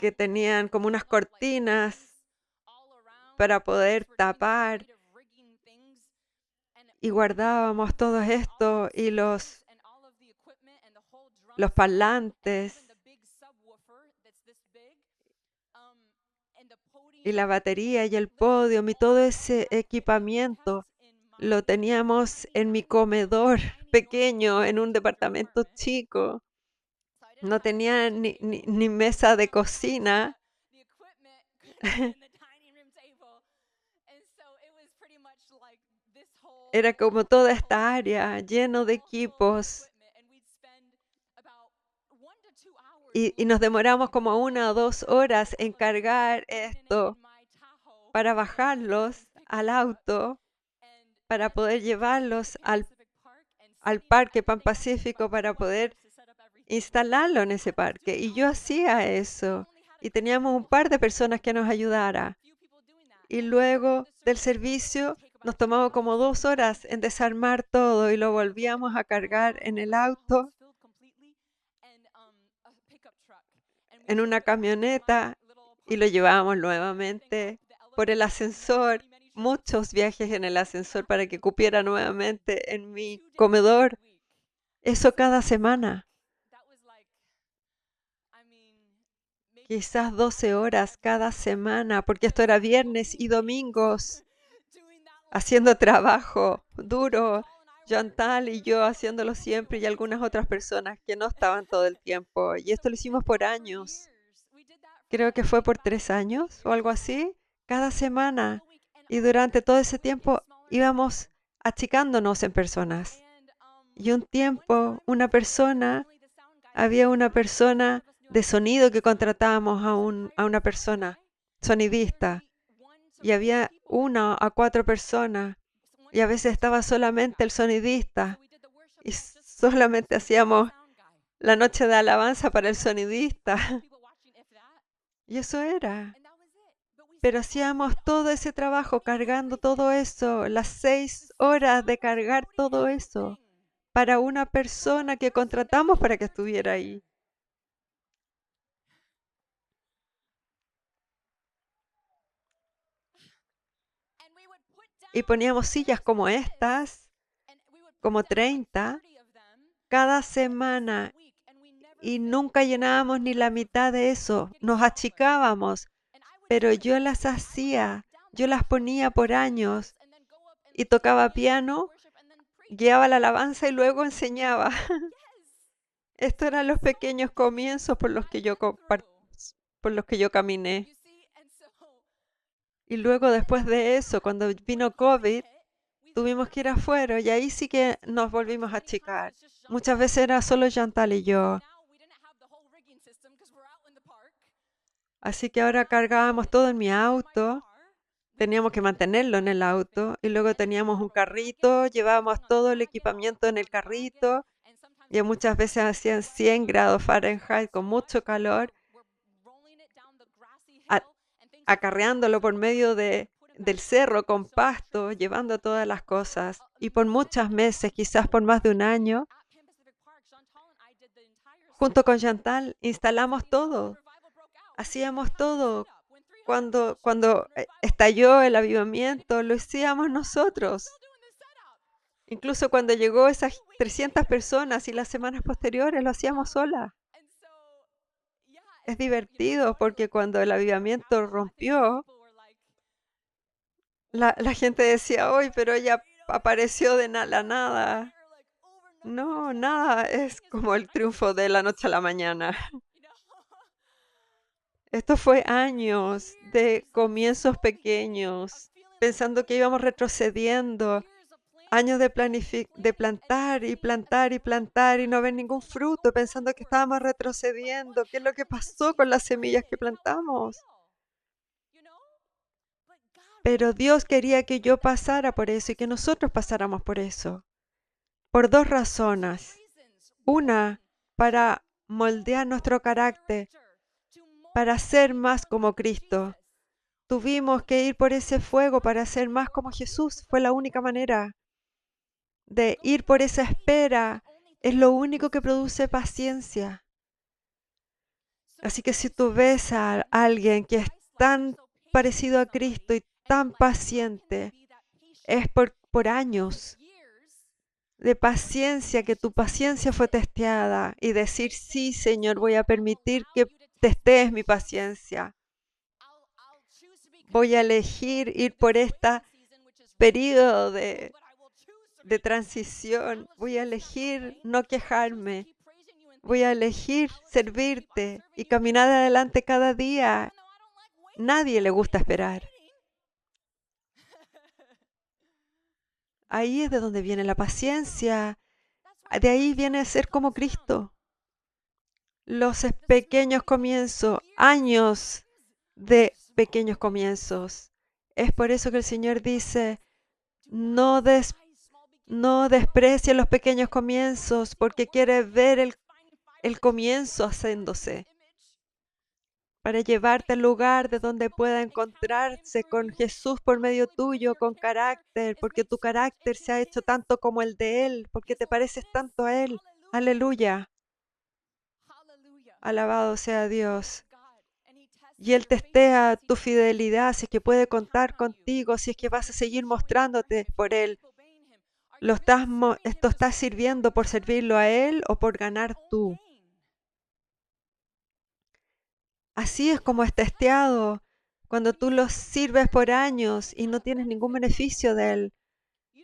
que tenían como unas cortinas para poder tapar, y guardábamos todo esto y los parlantes y la batería y el podio y todo ese equipamiento lo teníamos en mi comedor pequeño en un departamento chico. No tenía ni mesa de cocina. Era como toda esta área lleno de equipos y nos demoramos como 1 o 2 horas en cargar esto para bajarlos al auto, para poder llevarlos al Parque Pan Pacífico, para poder instalarlo en ese parque. Y yo hacía eso. Y teníamos un par de personas que nos ayudara. Y luego del servicio nos tomamos como 2 horas en desarmar todo y lo volvíamos a cargar en el auto, en una camioneta, y lo llevábamos nuevamente por el ascensor. Muchos viajes en el ascensor para que cupiera nuevamente en mi comedor. Eso cada semana. Quizás 12 horas cada semana, porque esto era viernes y domingos, haciendo trabajo duro. Chantal y yo haciéndolo siempre, y algunas otras personas que no estaban todo el tiempo. Y esto lo hicimos por años. Creo que fue por 3 años o algo así, cada semana. Y durante todo ese tiempo íbamos achicándonos en personas. Y un tiempo, había una persona de sonido que contratábamos a una persona, sonidista. Y había 1 a 4 personas. Y a veces estaba solamente el sonidista. Y solamente hacíamos la noche de alabanza para el sonidista. Y eso era. Pero hacíamos todo ese trabajo cargando todo eso, las 6 horas de cargar todo eso para una persona que contratamos para que estuviera ahí. Y poníamos sillas como estas, como 30, cada semana, y nunca llenábamos ni la mitad de eso. Nos achicábamos, pero yo las hacía, yo las ponía por años y tocaba piano, guiaba la alabanza y luego enseñaba. Estos eran los pequeños comienzos por los que yo caminé. Y luego, después de eso, cuando vino COVID, tuvimos que ir afuera y ahí sí que nos volvimos a achicar. Muchas veces era solo Chantal y yo. Así que ahora cargábamos todo en mi auto. Teníamos que mantenerlo en el auto y luego teníamos un carrito, llevábamos todo el equipamiento en el carrito y muchas veces hacían 100 grados Fahrenheit con mucho calor, acarreándolo por medio del cerro con pasto, llevando todas las cosas. Y por muchos meses, quizás por más de un año, junto con Chantal, instalamos todo, hacíamos todo. Cuando estalló el avivamiento, lo hacíamos nosotros. Incluso cuando llegó esas 300 personas y las semanas posteriores, lo hacíamos sola. Es divertido porque cuando el avivamiento rompió, la gente decía, hoy, pero ella apareció de la nada. No, nada es como el triunfo de la noche a la mañana. Esto fue años de comienzos pequeños, pensando que íbamos retrocediendo, años de plantar y plantar y plantar y no ver ningún fruto, pensando que estábamos retrocediendo. ¿Qué es lo que pasó con las semillas que plantamos? Pero Dios quería que yo pasara por eso y que nosotros pasáramos por eso, por 2 razones. Una, para moldear nuestro carácter, para ser más como Cristo. Tuvimos que ir por ese fuego para ser más como Jesús. Fue la única manera de ir por esa espera. Es lo único que produce paciencia. Así que si tú ves a alguien que es tan parecido a Cristo y tan paciente, es por años de paciencia que tu paciencia fue testeada y decir, sí, Señor, voy a permitir que testees mi paciencia. Voy a elegir ir por este periodo de transición. Voy a elegir no quejarme. Voy a elegir servirte y caminar adelante cada día. Nadie le gusta esperar. Ahí es de donde viene la paciencia. De ahí viene a ser como Cristo. Los pequeños comienzos, años de pequeños comienzos. Es por eso que el Señor dice, no desprecies los pequeños comienzos, porque quiere ver el comienzo haciéndose, para llevarte al lugar de donde pueda encontrarse con Jesús por medio tuyo, con carácter, porque tu carácter se ha hecho tanto como el de Él, porque te pareces tanto a Él. Aleluya. Alabado sea Dios. Y Él testea tu fidelidad, si es que puede contar contigo, si es que vas a seguir mostrándote por Él. ¿Esto estás sirviendo por servirlo a Él o por ganar tú? Así es como es testeado cuando tú los sirves por años y no tienes ningún beneficio de Él,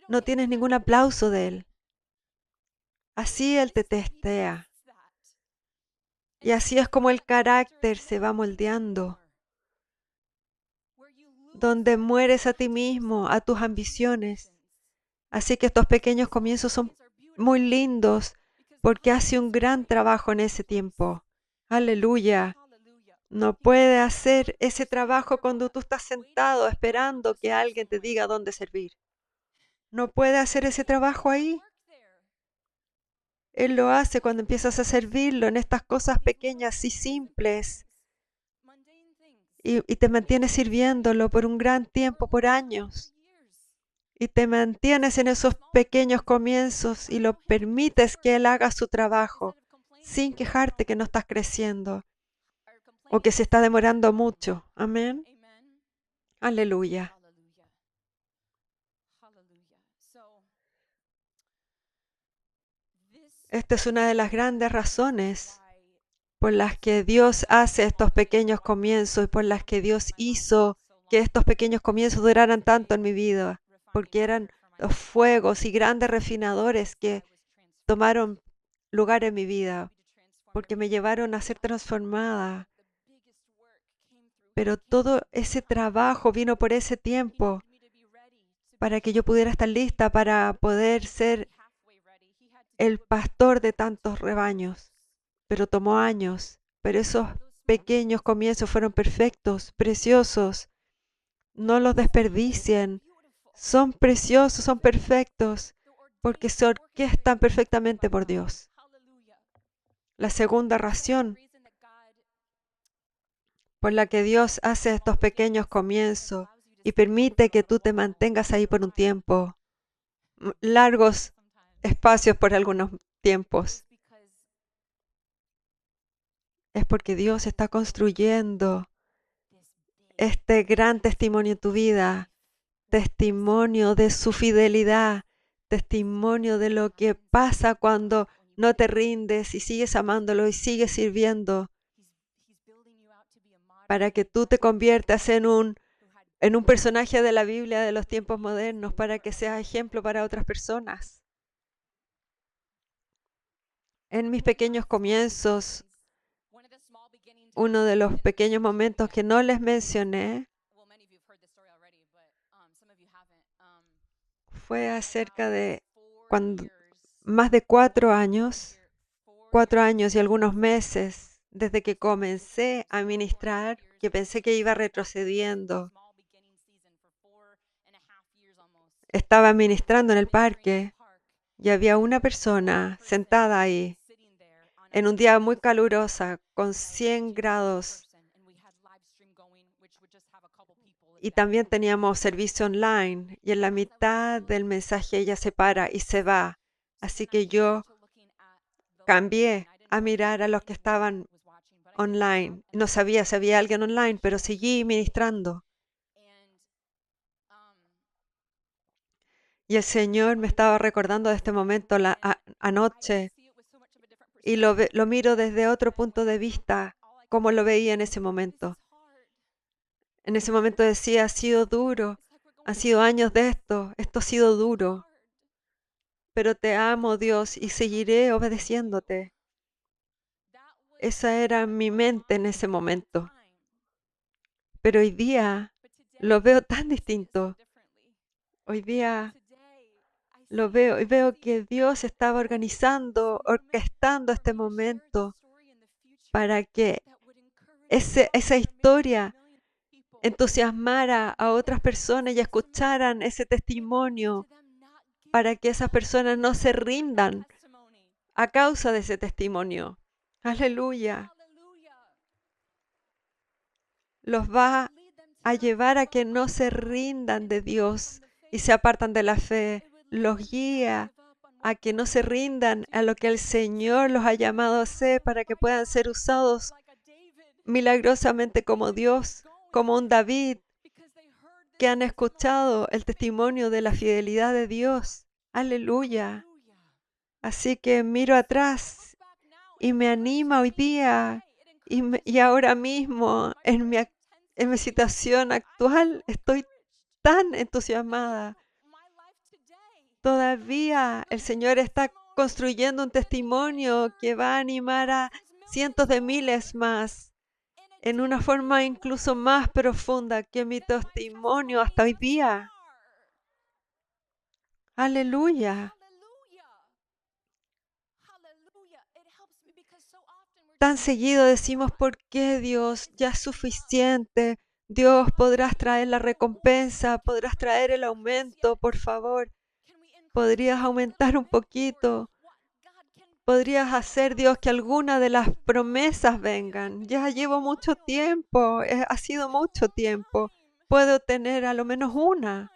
no tienes ningún aplauso de Él. Así Él te testea. Y así es como el carácter se va moldeando, donde mueres a ti mismo, a tus ambiciones. Así que estos pequeños comienzos son muy lindos porque hace un gran trabajo en ese tiempo. Aleluya. No puede hacer ese trabajo cuando tú estás sentado esperando que alguien te diga dónde servir. No puede hacer ese trabajo ahí. Él lo hace cuando empiezas a servirlo en estas cosas pequeñas y simples y te mantienes sirviéndolo por un gran tiempo, por años. Y te mantienes en esos pequeños comienzos y lo permites que Él haga su trabajo sin quejarte que no estás creciendo o que se está demorando mucho. Amén. Aleluya. Esta es una de las grandes razones por las que Dios hace estos pequeños comienzos y por las que Dios hizo que estos pequeños comienzos duraran tanto en mi vida, porque eran los fuegos y grandes refinadores que tomaron lugar en mi vida, porque me llevaron a ser transformada. Pero todo ese trabajo vino por ese tiempo para que yo pudiera estar lista para poder ser el pastor de tantos rebaños. Pero tomó años, pero esos pequeños comienzos fueron perfectos, preciosos. No los desperdicien. Son preciosos, son perfectos, porque se orquestan perfectamente por Dios. La segunda razón por la que Dios hace estos pequeños comienzos y permite que tú te mantengas ahí por un tiempo, largos espacios por algunos tiempos, es porque Dios está construyendo este gran testimonio en tu vida, testimonio de su fidelidad, testimonio de lo que pasa cuando no te rindes y sigues amándolo y sigues sirviendo, para que tú te conviertas en un personaje de la Biblia de los tiempos modernos, para que seas ejemplo para otras personas. En mis pequeños comienzos, uno de los pequeños momentos que no les mencioné fue acerca de cuando más de 4 años y algunos meses desde que comencé a ministrar, que pensé que iba retrocediendo. Estaba ministrando en el parque y había una persona sentada ahí en un día muy caluroso, con 100 grados. Y también teníamos servicio online y en la mitad del mensaje ella se para y se va. Así que yo cambié a mirar a los que estaban online. No sabía si había alguien online, pero seguí ministrando. Y el Señor me estaba recordando de este momento anoche y lo miro desde otro punto de vista, como lo veía en ese momento. En ese momento decía, ha sido duro, han sido años de esto ha sido duro, pero te amo, Dios, y seguiré obedeciéndote. Esa era mi mente en ese momento. Pero hoy día lo veo tan distinto. Hoy día lo veo y veo que Dios estaba organizando, orquestando este momento para que esa historia entusiasmara a otras personas y escucharan ese testimonio, para que esas personas no se rindan a causa de ese testimonio. Aleluya. Los va a llevar a que no se rindan de Dios y se apartan de la fe. Los guía a que no se rindan a lo que el Señor los ha llamado a hacer, para que puedan ser usados milagrosamente como Dios, como un David, que han escuchado el testimonio de la fidelidad de Dios. Aleluya. Así que miro atrás y me anima hoy día y ahora mismo en mi situación actual estoy tan entusiasmada. Todavía el Señor está construyendo un testimonio que va a animar a cientos de miles más en una forma incluso más profunda que mi testimonio hasta hoy día. Aleluya. Tan seguido decimos, ¿por qué, Dios? Ya es suficiente. Dios, podrás traer la recompensa, podrás traer el aumento, por favor. Podrías aumentar un poquito. Podrías hacer, Dios, que alguna de las promesas vengan. Ya llevo mucho tiempo, ha sido mucho tiempo. Puedo tener a lo menos una.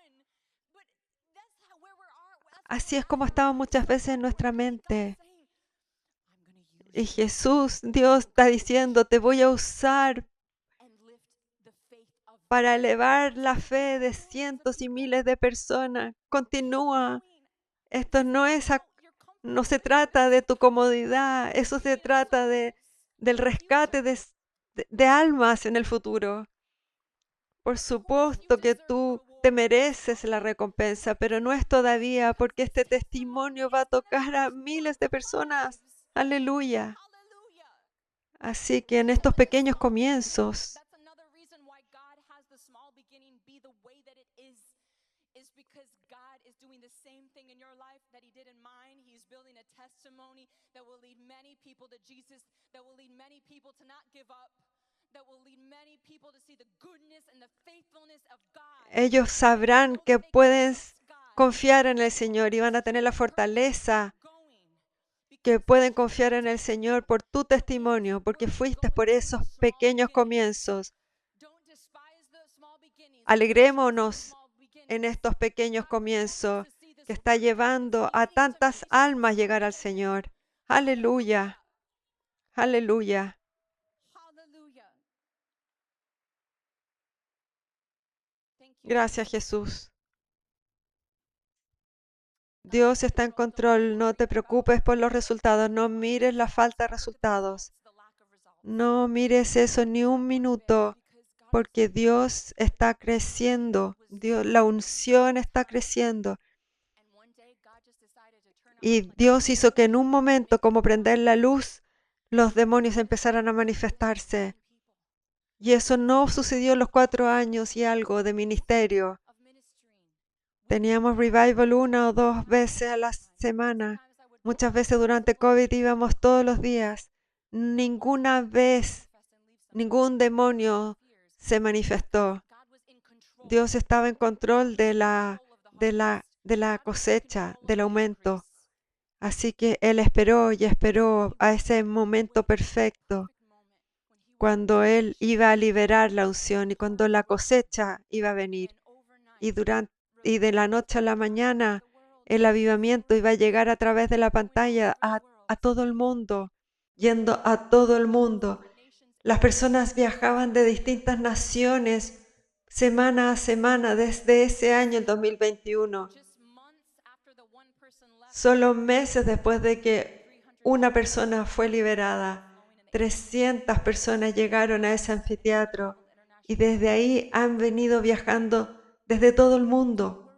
Así es como estamos muchas veces en nuestra mente. Y Jesús, Dios está diciendo, te voy a usar para elevar la fe de cientos y miles de personas. Continúa. Esto no se trata de tu comodidad, eso se trata del rescate de almas en el futuro. Por supuesto que tú te mereces la recompensa, pero no es todavía, porque este testimonio va a tocar a miles de personas. Aleluya. Así que en estos pequeños comienzos, ellos sabrán que pueden confiar en el Señor y van a tener la fortaleza que pueden confiar en el Señor por tu testimonio, porque fuiste por esos pequeños comienzos. Alegrémonos en estos pequeños comienzos que está llevando a tantas almas llegar al Señor. Aleluya, aleluya. Gracias, Jesús. Dios está en control. No te preocupes por los resultados. No mires la falta de resultados. No mires eso ni un minuto, porque Dios está creciendo. La unción está creciendo. Y Dios hizo que en un momento, como prender la luz, los demonios empezaran a manifestarse. Y eso no sucedió en los 4 años y algo de ministerio. Teníamos revival 1 o 2 veces a la semana. Muchas veces durante COVID íbamos todos los días. Ninguna vez, ningún demonio se manifestó. Dios estaba en control de la cosecha, del aumento. Así que Él esperó y esperó a ese momento perfecto, cuando Él iba a liberar la unción y cuando la cosecha iba a venir. Y de la noche a la mañana, el avivamiento iba a llegar a través de la pantalla a todo el mundo, yendo a todo el mundo. Las personas viajaban de distintas naciones semana a semana desde ese año, el 2021. Solo meses después de que una persona fue liberada, 300 personas llegaron a ese anfiteatro y desde ahí han venido viajando desde todo el mundo,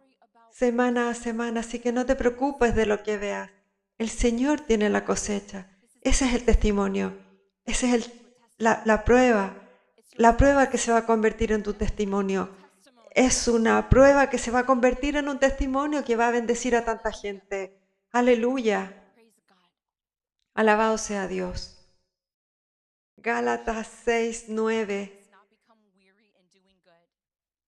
semana a semana. Así que no te preocupes de lo que veas. El Señor tiene la cosecha. Ese es el testimonio. Esa es la prueba que se va a convertir en tu testimonio. Es una prueba que se va a convertir en un testimonio que va a bendecir a tanta gente. Aleluya. Alabado sea Dios. Gálatas 6:9.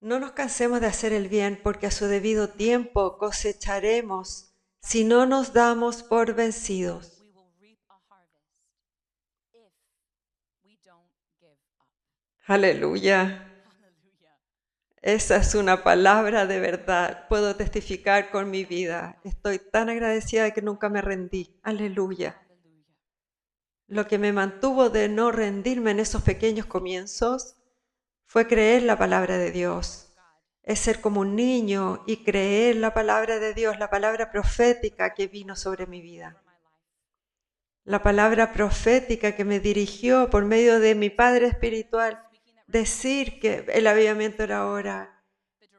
No nos cansemos de hacer el bien, porque a su debido tiempo cosecharemos si no nos damos por vencidos. Aleluya. Esa es una palabra de verdad. Puedo testificar con mi vida. Estoy tan agradecida de que nunca me rendí. Aleluya. Lo que me mantuvo de no rendirme en esos pequeños comienzos fue creer la palabra de Dios. Es ser como un niño y creer la palabra de Dios, la palabra profética que vino sobre mi vida. La palabra profética que me dirigió por medio de mi Padre espiritual, decir que el avivamiento era ahora,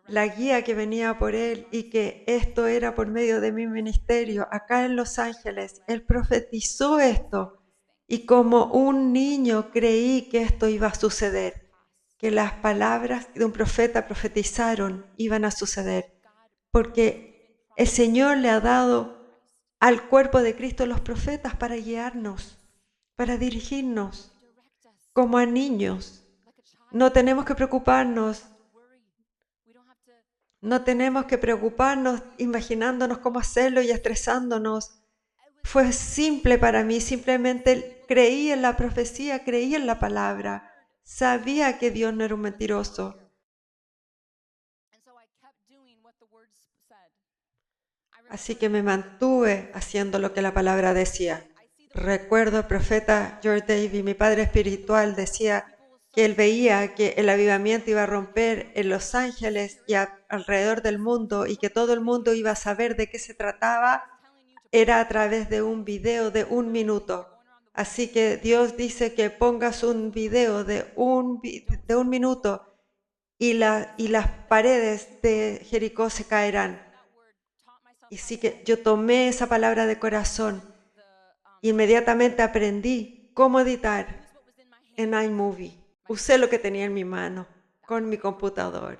la guía que venía por Él y que esto era por medio de mi ministerio acá en Los Ángeles. Él profetizó esto y como un niño creí que esto iba a suceder, que las palabras de un profeta profetizaron iban a suceder, porque el Señor le ha dado al cuerpo de Cristo los profetas para guiarnos, para dirigirnos como a niños. No tenemos que preocuparnos. No tenemos que preocuparnos imaginándonos cómo hacerlo y estresándonos. Fue simple para mí, simplemente creí en la profecía, creí en la palabra. Sabía que Dios no era un mentiroso. Así que me mantuve haciendo lo que la palabra decía. Recuerdo al profeta George Davis, mi padre espiritual, decía que él veía que el avivamiento iba a romper en Los Ángeles y alrededor del mundo y que todo el mundo iba a saber de qué se trataba, era a través de un video de 1 minuto. Así que Dios dice que pongas un video de un minuto y las paredes de Jericó se caerán. Y sí que yo tomé esa palabra de corazón. Inmediatamente aprendí cómo editar en iMovie. Usé lo que tenía en mi mano con mi computador.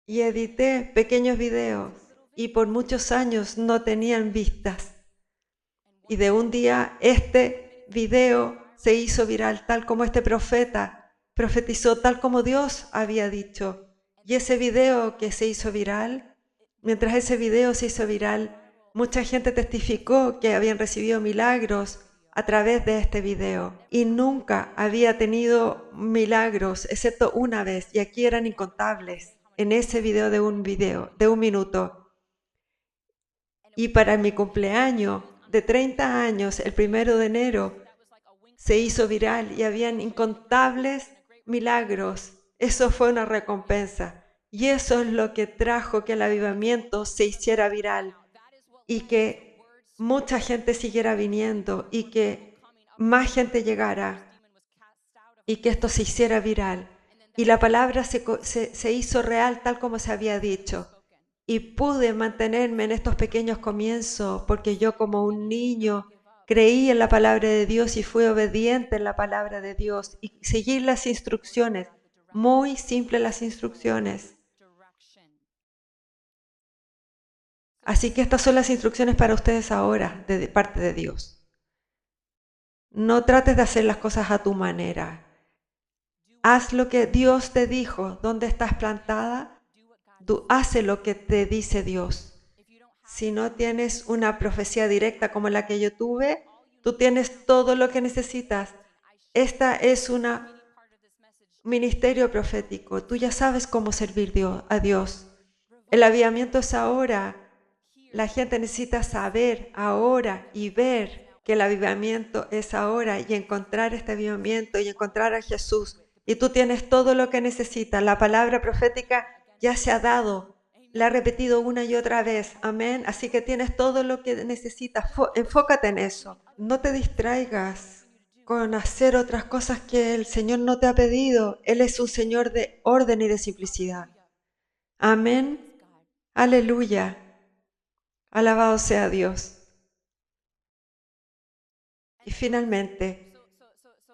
Y edité pequeños videos y por muchos años no tenían vistas. Y de un día este video se hizo viral tal como este profeta profetizó, tal como Dios había dicho. Y ese video que se hizo viral, mientras ese video se hizo viral, mucha gente testificó que habían recibido milagros a través de este video. Y nunca había tenido milagros, excepto una vez, y aquí eran incontables, en ese video de 1 minuto. Y para mi cumpleaños de 30 años, el 1 de enero, se hizo viral y habían incontables milagros. Eso fue una recompensa. Y eso es lo que trajo que el avivamiento se hiciera viral y que mucha gente siguiera viniendo y que más gente llegara y que esto se hiciera viral. Y la palabra se hizo real tal como se había dicho. Y pude mantenerme en estos pequeños comienzos porque yo como un niño creí en la palabra de Dios y fui obediente en la palabra de Dios y seguí las instrucciones, muy simples las instrucciones. Así que estas son las instrucciones para ustedes ahora, de parte de Dios. No trates de hacer las cosas a tu manera. Haz lo que Dios te dijo, donde estás plantada. Tú haces lo que te dice Dios. Si no tienes una profecía directa como la que yo tuve, tú tienes todo lo que necesitas. Esta es un ministerio profético. Tú ya sabes cómo servir a Dios. El avivamiento es ahora. La gente necesita saber ahora y ver que el avivamiento es ahora y encontrar este avivamiento y encontrar a Jesús. Y tú tienes todo lo que necesitas. La palabra profética ya se ha dado. La he repetido una y otra vez. Amén. Así que tienes todo lo que necesitas. Enfócate en eso. No te distraigas con hacer otras cosas que el Señor no te ha pedido. Él es un Señor de orden y de simplicidad. Amén. Aleluya. Alabado sea Dios. Y finalmente,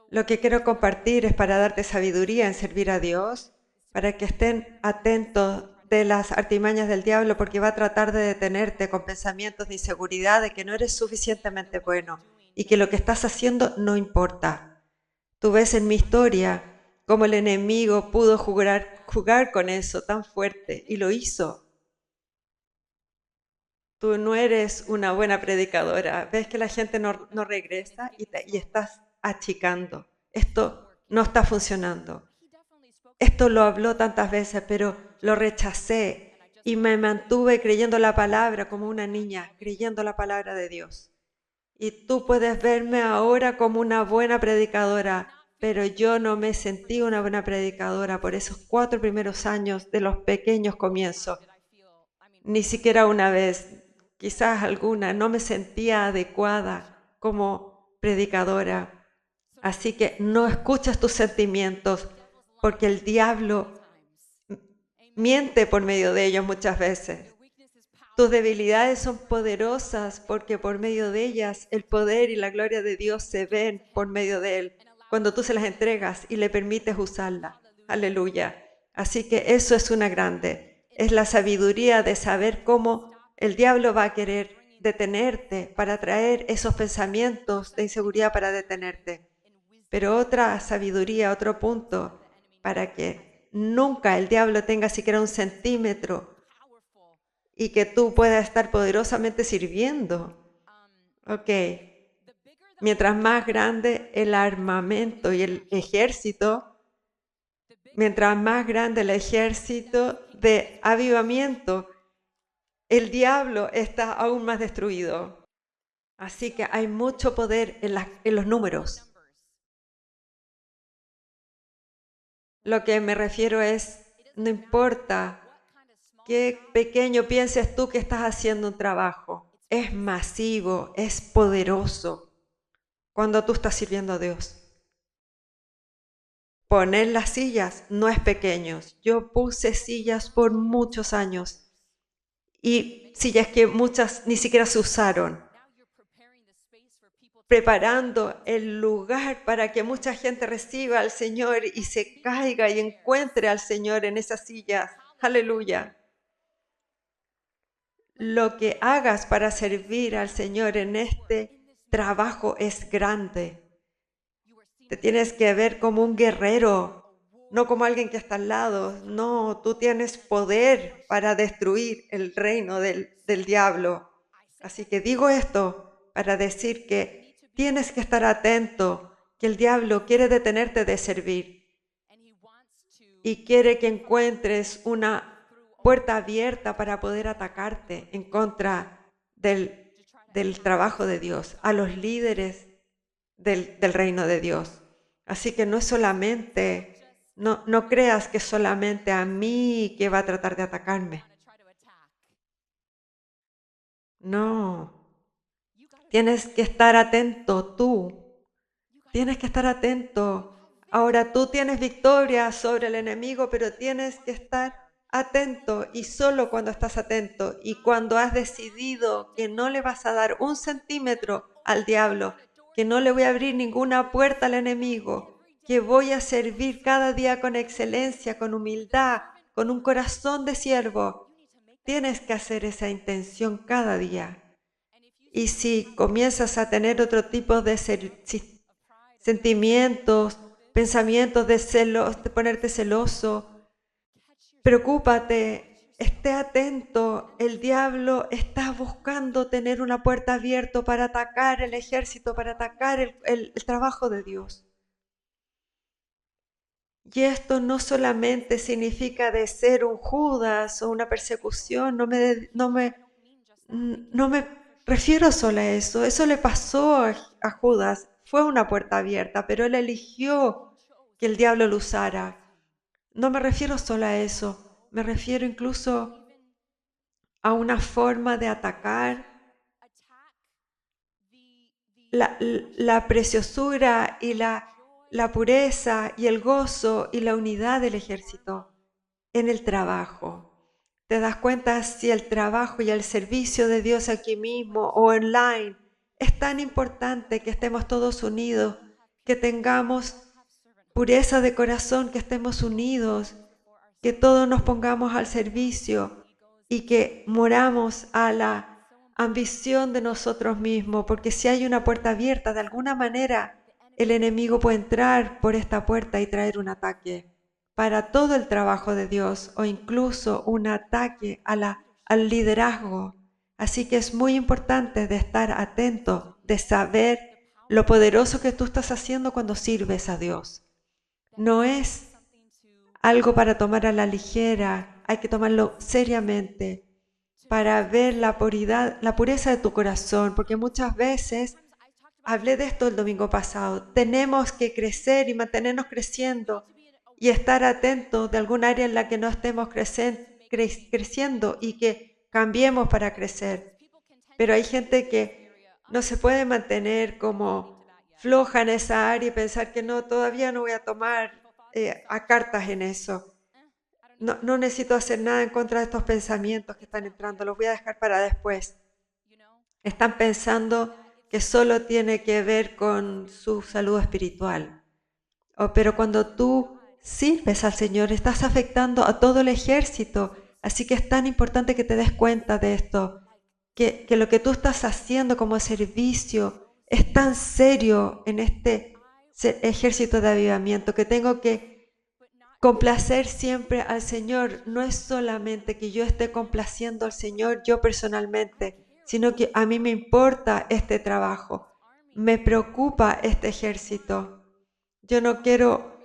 lo que quiero compartir es para darte sabiduría en servir a Dios, para que estén atentos de las artimañas del diablo, porque va a tratar de detenerte con pensamientos de inseguridad, de que no eres suficientemente bueno y que lo que estás haciendo no importa. Tú ves en mi historia cómo el enemigo pudo jugar con eso tan fuerte y lo hizo. Tú no eres una buena predicadora. Ves que la gente no regresa y estás achicando. Esto no está funcionando. Esto lo habló tantas veces, pero lo rechacé y me mantuve creyendo la palabra como una niña, creyendo la palabra de Dios. Y tú puedes verme ahora como una buena predicadora, pero yo no me sentí una buena predicadora por esos 4 primeros años de los pequeños comienzos. Ni siquiera una vez, quizás alguna, no me sentía adecuada como predicadora. Así que no escuchas tus sentimientos, porque el diablo miente por medio de ellos muchas veces. Tus debilidades son poderosas porque por medio de ellas el poder y la gloria de Dios se ven por medio de Él, cuando tú se las entregas y le permites usarla. Aleluya. Así que eso es una grande. Es la sabiduría de saber cómo el diablo va a querer detenerte para traer esos pensamientos de inseguridad para detenerte. Pero otra sabiduría, otro punto, para que nunca el diablo tenga siquiera un centímetro y que tú puedas estar poderosamente sirviendo. Ok. Mientras más grande el armamento y el ejército, mientras más grande el ejército de avivamiento, el diablo está aún más destruido. Así que hay mucho poder en los números. Lo que me refiero es, no importa qué pequeño pienses tú que estás haciendo un trabajo, es masivo, es poderoso cuando tú estás sirviendo a Dios. Poner las sillas no es pequeño. Yo puse sillas por muchos años y sillas que muchas ni siquiera se usaron, preparando el lugar para que mucha gente reciba al Señor y se caiga y encuentre al Señor en esas sillas. Aleluya. Lo que hagas para servir al Señor en este trabajo es grande. Te tienes que ver como un guerrero, no como alguien que está al lado. No, tú tienes poder para destruir el reino del diablo. Así que digo esto para decir que tienes que estar atento, que el diablo quiere detenerte de servir y quiere que encuentres una puerta abierta para poder atacarte en contra del trabajo de Dios, a los líderes del reino de Dios. Así que no es solamente, no creas que es solamente a mí que va a tratar de atacarme. No, tienes que estar atento tú, tienes que estar atento. Ahora tú tienes victoria sobre el enemigo, pero tienes que estar atento y solo cuando estás atento y cuando has decidido que no le vas a dar un centímetro al diablo, que no le voy a abrir ninguna puerta al enemigo, que voy a servir cada día con excelencia, con humildad, con un corazón de siervo. Tienes que hacer esa intención cada día. Y si comienzas a tener otro tipo de sentimientos, pensamientos de celos, de ponerte celoso, preocúpate, esté atento. El diablo está buscando tener una puerta abierta para atacar el ejército, para atacar el trabajo de Dios. Y esto no solamente significa de ser un Judas o una persecución, no me refiero solo a eso. Eso le pasó a Judas. Fue una puerta abierta, pero él eligió que el diablo lo usara. No me refiero solo a eso. Me refiero incluso a una forma de atacar la preciosura y la pureza y el gozo y la unidad del ejército en el trabajo. ¿Te das cuenta si el trabajo y el servicio de Dios aquí mismo o online es tan importante que estemos todos unidos, que tengamos pureza de corazón, que estemos unidos, que todos nos pongamos al servicio y que moramos a la ambición de nosotros mismos? Porque si hay una puerta abierta, de alguna manera el enemigo puede entrar por esta puerta y traer un ataque para todo el trabajo de Dios o incluso un ataque al liderazgo. Así que es muy importante de estar atento, de saber lo poderoso que tú estás haciendo cuando sirves a Dios. No es algo para tomar a la ligera, hay que tomarlo seriamente para ver la pureza de tu corazón, porque muchas veces, hablé de esto el domingo pasado, tenemos que crecer y mantenernos creciendo y estar atentos de algún área en la que no estemos creciendo y que cambiemos para crecer. Pero hay gente que no se puede mantener como floja en esa área y pensar que no, todavía no voy a tomar a cartas en eso. No necesito hacer nada en contra de estos pensamientos que están entrando, los voy a dejar para después. Están pensando que solo tiene que ver con su salud espiritual. Pero cuando tú sirves al Señor, estás afectando a todo el ejército. Así que es tan importante que te des cuenta de esto, que lo que tú estás haciendo como servicio es tan serio en este ejército de avivamiento que tengo que complacer siempre al Señor. No es solamente que yo esté complaciendo al Señor yo personalmente, sino que a mí me importa este trabajo, me preocupa este ejército. Yo no quiero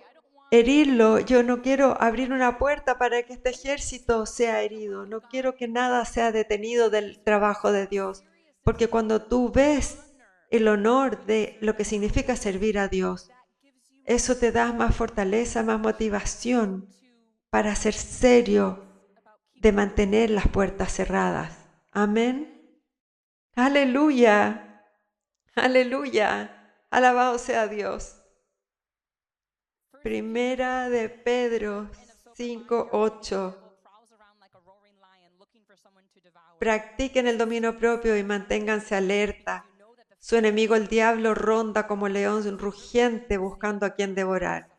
herirlo, yo no quiero abrir una puerta para que este ejército sea herido, no quiero que nada sea detenido del trabajo de Dios, porque cuando tú ves el honor de lo que significa servir a Dios, eso te da más fortaleza, más motivación para ser serio de mantener las puertas cerradas. Amén. Aleluya. Aleluya. Alabado sea Dios. Primera de Pedro 5:8. Practiquen el dominio propio y manténganse alerta. Su enemigo el diablo ronda como león rugiente buscando a quien devorar.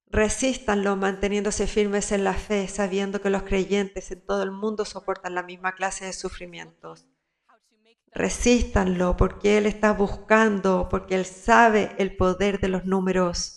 Resístanlo manteniéndose firmes en la fe, sabiendo que los creyentes en todo el mundo soportan la misma clase de sufrimientos. Resístanlo porque Él está buscando, porque Él sabe el poder de los números.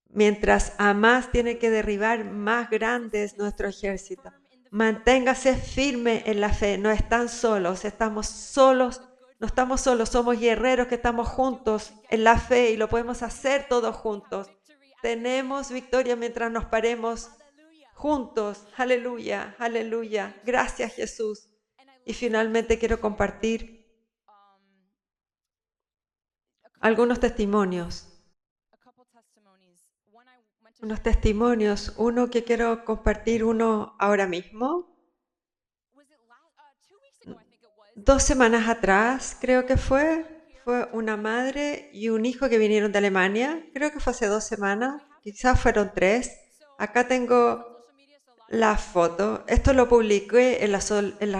Mientras a más tiene que derribar, más grande es nuestro ejército. Manténgase firme en la fe, no están solos, no estamos solos, somos guerreros que estamos juntos en la fe y lo podemos hacer todos juntos. Tenemos victoria mientras nos paremos juntos. Aleluya, aleluya. Gracias, Jesús. Y finalmente quiero compartir algunos testimonios. Unos testimonios. Uno que quiero compartir, uno ahora mismo. 2 semanas atrás, creo que fue una madre y un hijo que vinieron de Alemania. Creo que fue hace 2 semanas, quizás fueron 3. Acá tengo la foto. Esto lo publiqué en las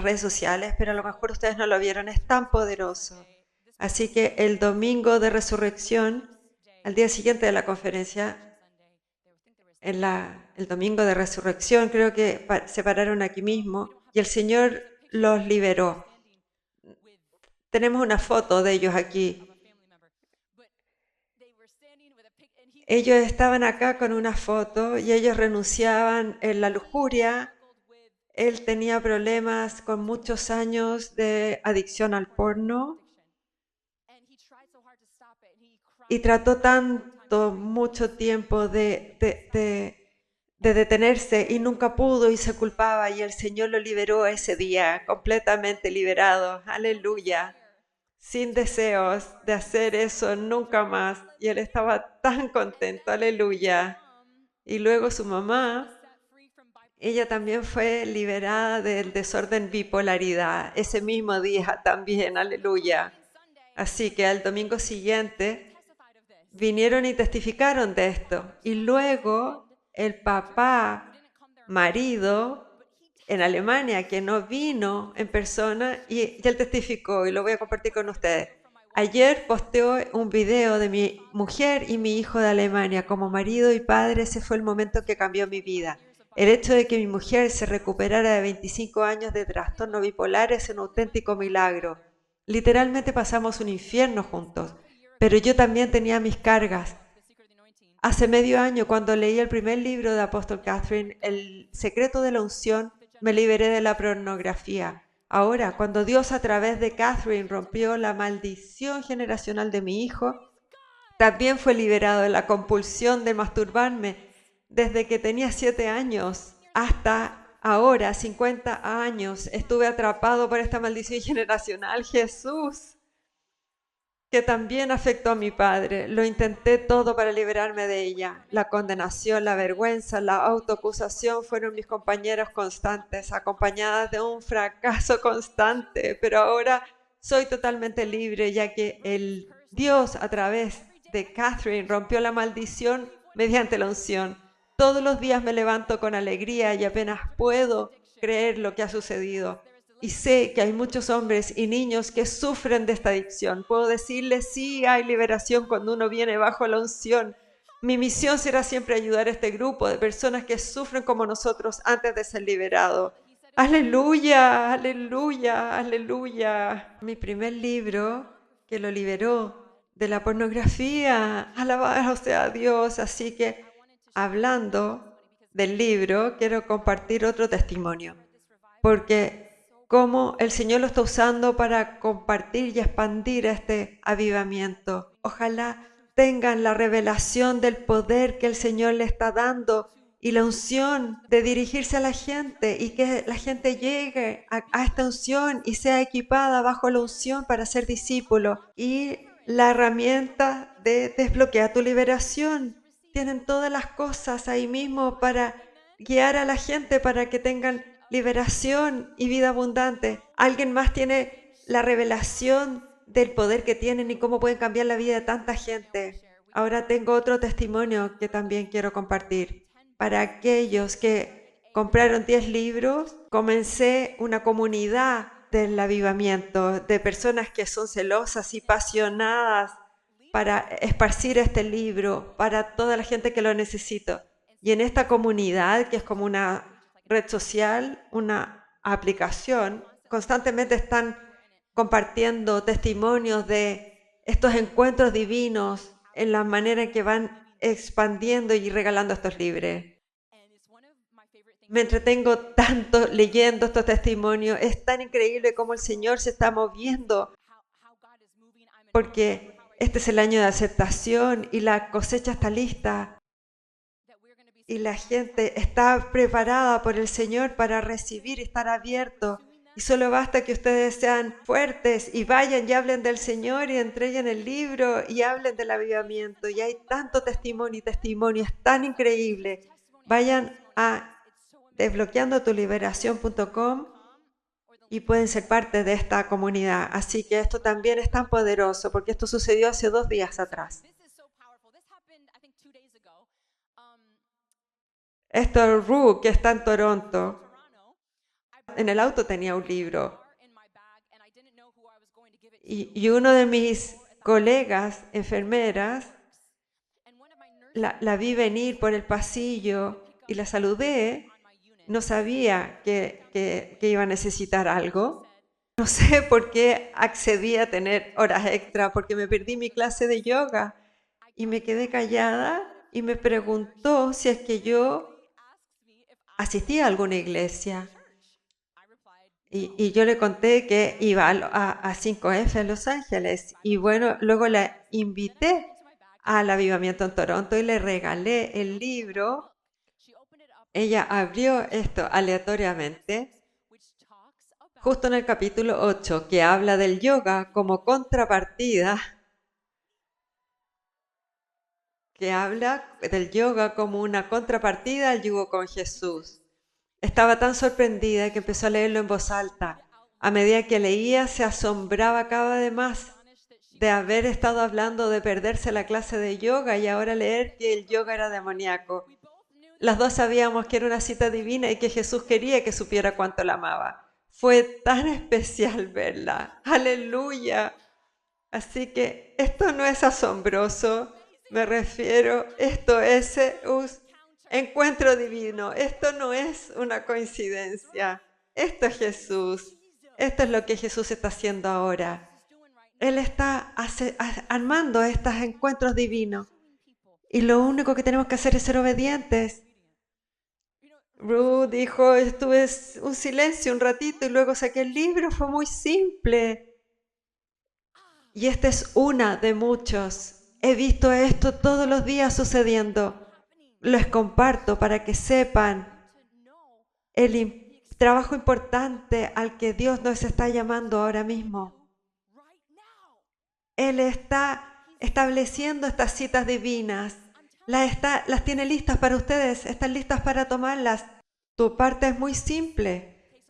redes sociales, pero a lo mejor ustedes no lo vieron. Es tan poderoso. Así que el domingo de resurrección, al día siguiente de la conferencia, el domingo de resurrección, creo que se pararon aquí mismo y el Señor los liberó. Tenemos una foto de ellos aquí. Ellos estaban acá con una foto y ellos renunciaban en la lujuria. Él tenía problemas con muchos años de adicción al porno y trató mucho tiempo de de detenerse y nunca pudo y se culpaba y el Señor lo liberó ese día, completamente liberado. Aleluya. Sin deseos de hacer eso nunca más. Y él estaba tan contento. Aleluya. Y luego su mamá, ella también fue liberada del desorden bipolaridad ese mismo día también. Aleluya. Así que al domingo siguiente vinieron y testificaron de esto. Y luego el papá, marido, en Alemania, que no vino en persona, y él testificó, y lo voy a compartir con ustedes. Ayer posteó un video de mi mujer y mi hijo de Alemania. Como marido y padre, ese fue el momento que cambió mi vida. El hecho de que mi mujer se recuperara de 25 años de trastorno bipolar es un auténtico milagro. Literalmente pasamos un infierno juntos, pero yo también tenía mis cargas. Hace medio año, cuando leí el primer libro de Apóstol Catherine, El secreto de la unción, me liberé de la pornografía. Ahora, cuando Dios a través de Catherine rompió la maldición generacional de mi hijo, también fue liberado de la compulsión de masturbarme desde que tenía 7 años hasta ahora, 50 años. Estuve atrapado por esta maldición generacional. Jesús, que también afectó a mi padre. Lo intenté todo para liberarme de ella. La condenación, la vergüenza, la autoacusación fueron mis compañeros constantes, acompañadas de un fracaso constante. Pero ahora soy totalmente libre, ya que el Dios a través de Catherine rompió la maldición mediante la unción. Todos los días me levanto con alegría y apenas puedo creer lo que ha sucedido. Y sé que hay muchos hombres y niños que sufren de esta adicción. Puedo decirles, sí, hay liberación cuando uno viene bajo la unción. Mi misión será siempre ayudar a este grupo de personas que sufren como nosotros antes de ser liberados. Aleluya, aleluya, aleluya. Mi primer libro que lo liberó de la pornografía. Alabado sea Dios. Así que, hablando del libro, quiero compartir otro testimonio. Porque cómo el Señor lo está usando para compartir y expandir este avivamiento. Ojalá tengan la revelación del poder que el Señor le está dando y la unción de dirigirse a la gente y que la gente llegue a esta unción y sea equipada bajo la unción para ser discípulo. Y la herramienta de desbloquear tu liberación. Tienen todas las cosas ahí mismo para guiar a la gente para que tengan liberación y vida abundante. ¿Alguien más tiene la revelación del poder que tienen y cómo pueden cambiar la vida de tanta gente? Ahora tengo otro testimonio que también quiero compartir. Para aquellos que compraron 10 libros, comencé una comunidad del avivamiento, de personas que son celosas y apasionadas para esparcir este libro para toda la gente que lo necesita. Y en esta comunidad, que es como una red social, una aplicación, constantemente están compartiendo testimonios de estos encuentros divinos en la manera en que van expandiendo y regalando estos libros. Me entretengo tanto leyendo estos testimonios. Es tan increíble cómo el Señor se está moviendo, porque este es el año de aceptación y la cosecha está lista. Y la gente está preparada por el Señor para recibir y estar abierto. Y solo basta que ustedes sean fuertes y vayan y hablen del Señor y entreguen el libro y hablen del avivamiento. Y hay tanto testimonio y testimonio, es tan increíble. Vayan a desbloqueandotuliberación.com y pueden ser parte de esta comunidad. Así que esto también es tan poderoso porque esto sucedió hace 2 días atrás. Héctor Roux, que está en Toronto, en el auto tenía un libro. Y uno de mis colegas, enfermeras, la vi venir por el pasillo y la saludé. No sabía que iba a necesitar algo. No sé por qué accedí a tener horas extra, porque me perdí mi clase de yoga. Y me quedé callada y me preguntó si es que yo asistía a alguna iglesia. Y yo le conté que iba a 5F en Los Ángeles. Y bueno, luego la invité al avivamiento en Toronto y le regalé el libro. Ella abrió esto aleatoriamente, justo en el capítulo 8, que habla del yoga como contrapartida, que habla del yoga como una contrapartida al yugo con Jesús. Estaba tan sorprendida que empezó a leerlo en voz alta. A medida que leía, se asombraba cada vez más de haber estado hablando de perderse la clase de yoga y ahora leer que el yoga era demoníaco. Las dos sabíamos que era una cita divina y que Jesús quería que supiera cuánto la amaba. Fue tan especial verla. Aleluya. Así que esto no es asombroso, me refiero, esto es un encuentro divino, esto no es una coincidencia, esto es Jesús, esto es lo que Jesús está haciendo ahora. Él está armando estos encuentros divinos y lo único que tenemos que hacer es ser obedientes. Ruth dijo, estuve un silencio un ratito y luego saqué el libro, fue muy simple. Y esta es una de muchos. He visto esto todos los días sucediendo. Les comparto para que sepan el trabajo importante al que Dios nos está llamando ahora mismo. Él está estableciendo estas citas divinas. Las tiene listas para ustedes. Están listas para tomarlas. Tu parte es muy simple.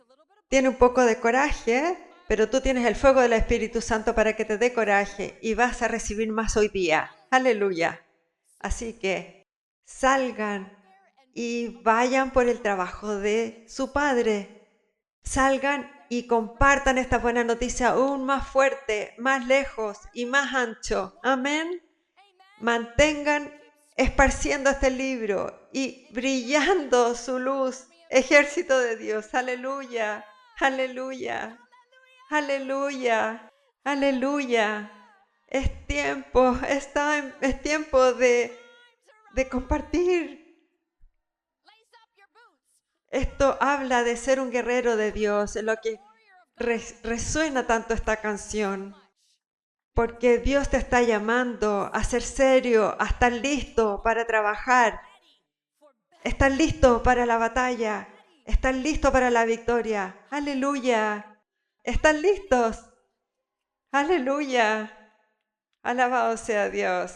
Tiene un poco de coraje, pero tú tienes el fuego del Espíritu Santo para que te dé coraje y vas a recibir más hoy día. Aleluya. Así que salgan y vayan por el trabajo de su Padre. Salgan y compartan esta buena noticia aún más fuerte, más lejos y más ancho. Amén. Mantengan esparciendo este libro y brillando su luz. Ejército de Dios. Aleluya. Aleluya. Aleluya. Aleluya. Es tiempo, es tiempo de compartir. Esto habla de ser un guerrero de Dios, en lo que resuena tanto esta canción. Porque Dios te está llamando a ser serio, a estar listo para trabajar, estar listo para la batalla, estar listo para la victoria. Aleluya. ¿Están listos? Aleluya. Alabado sea Dios.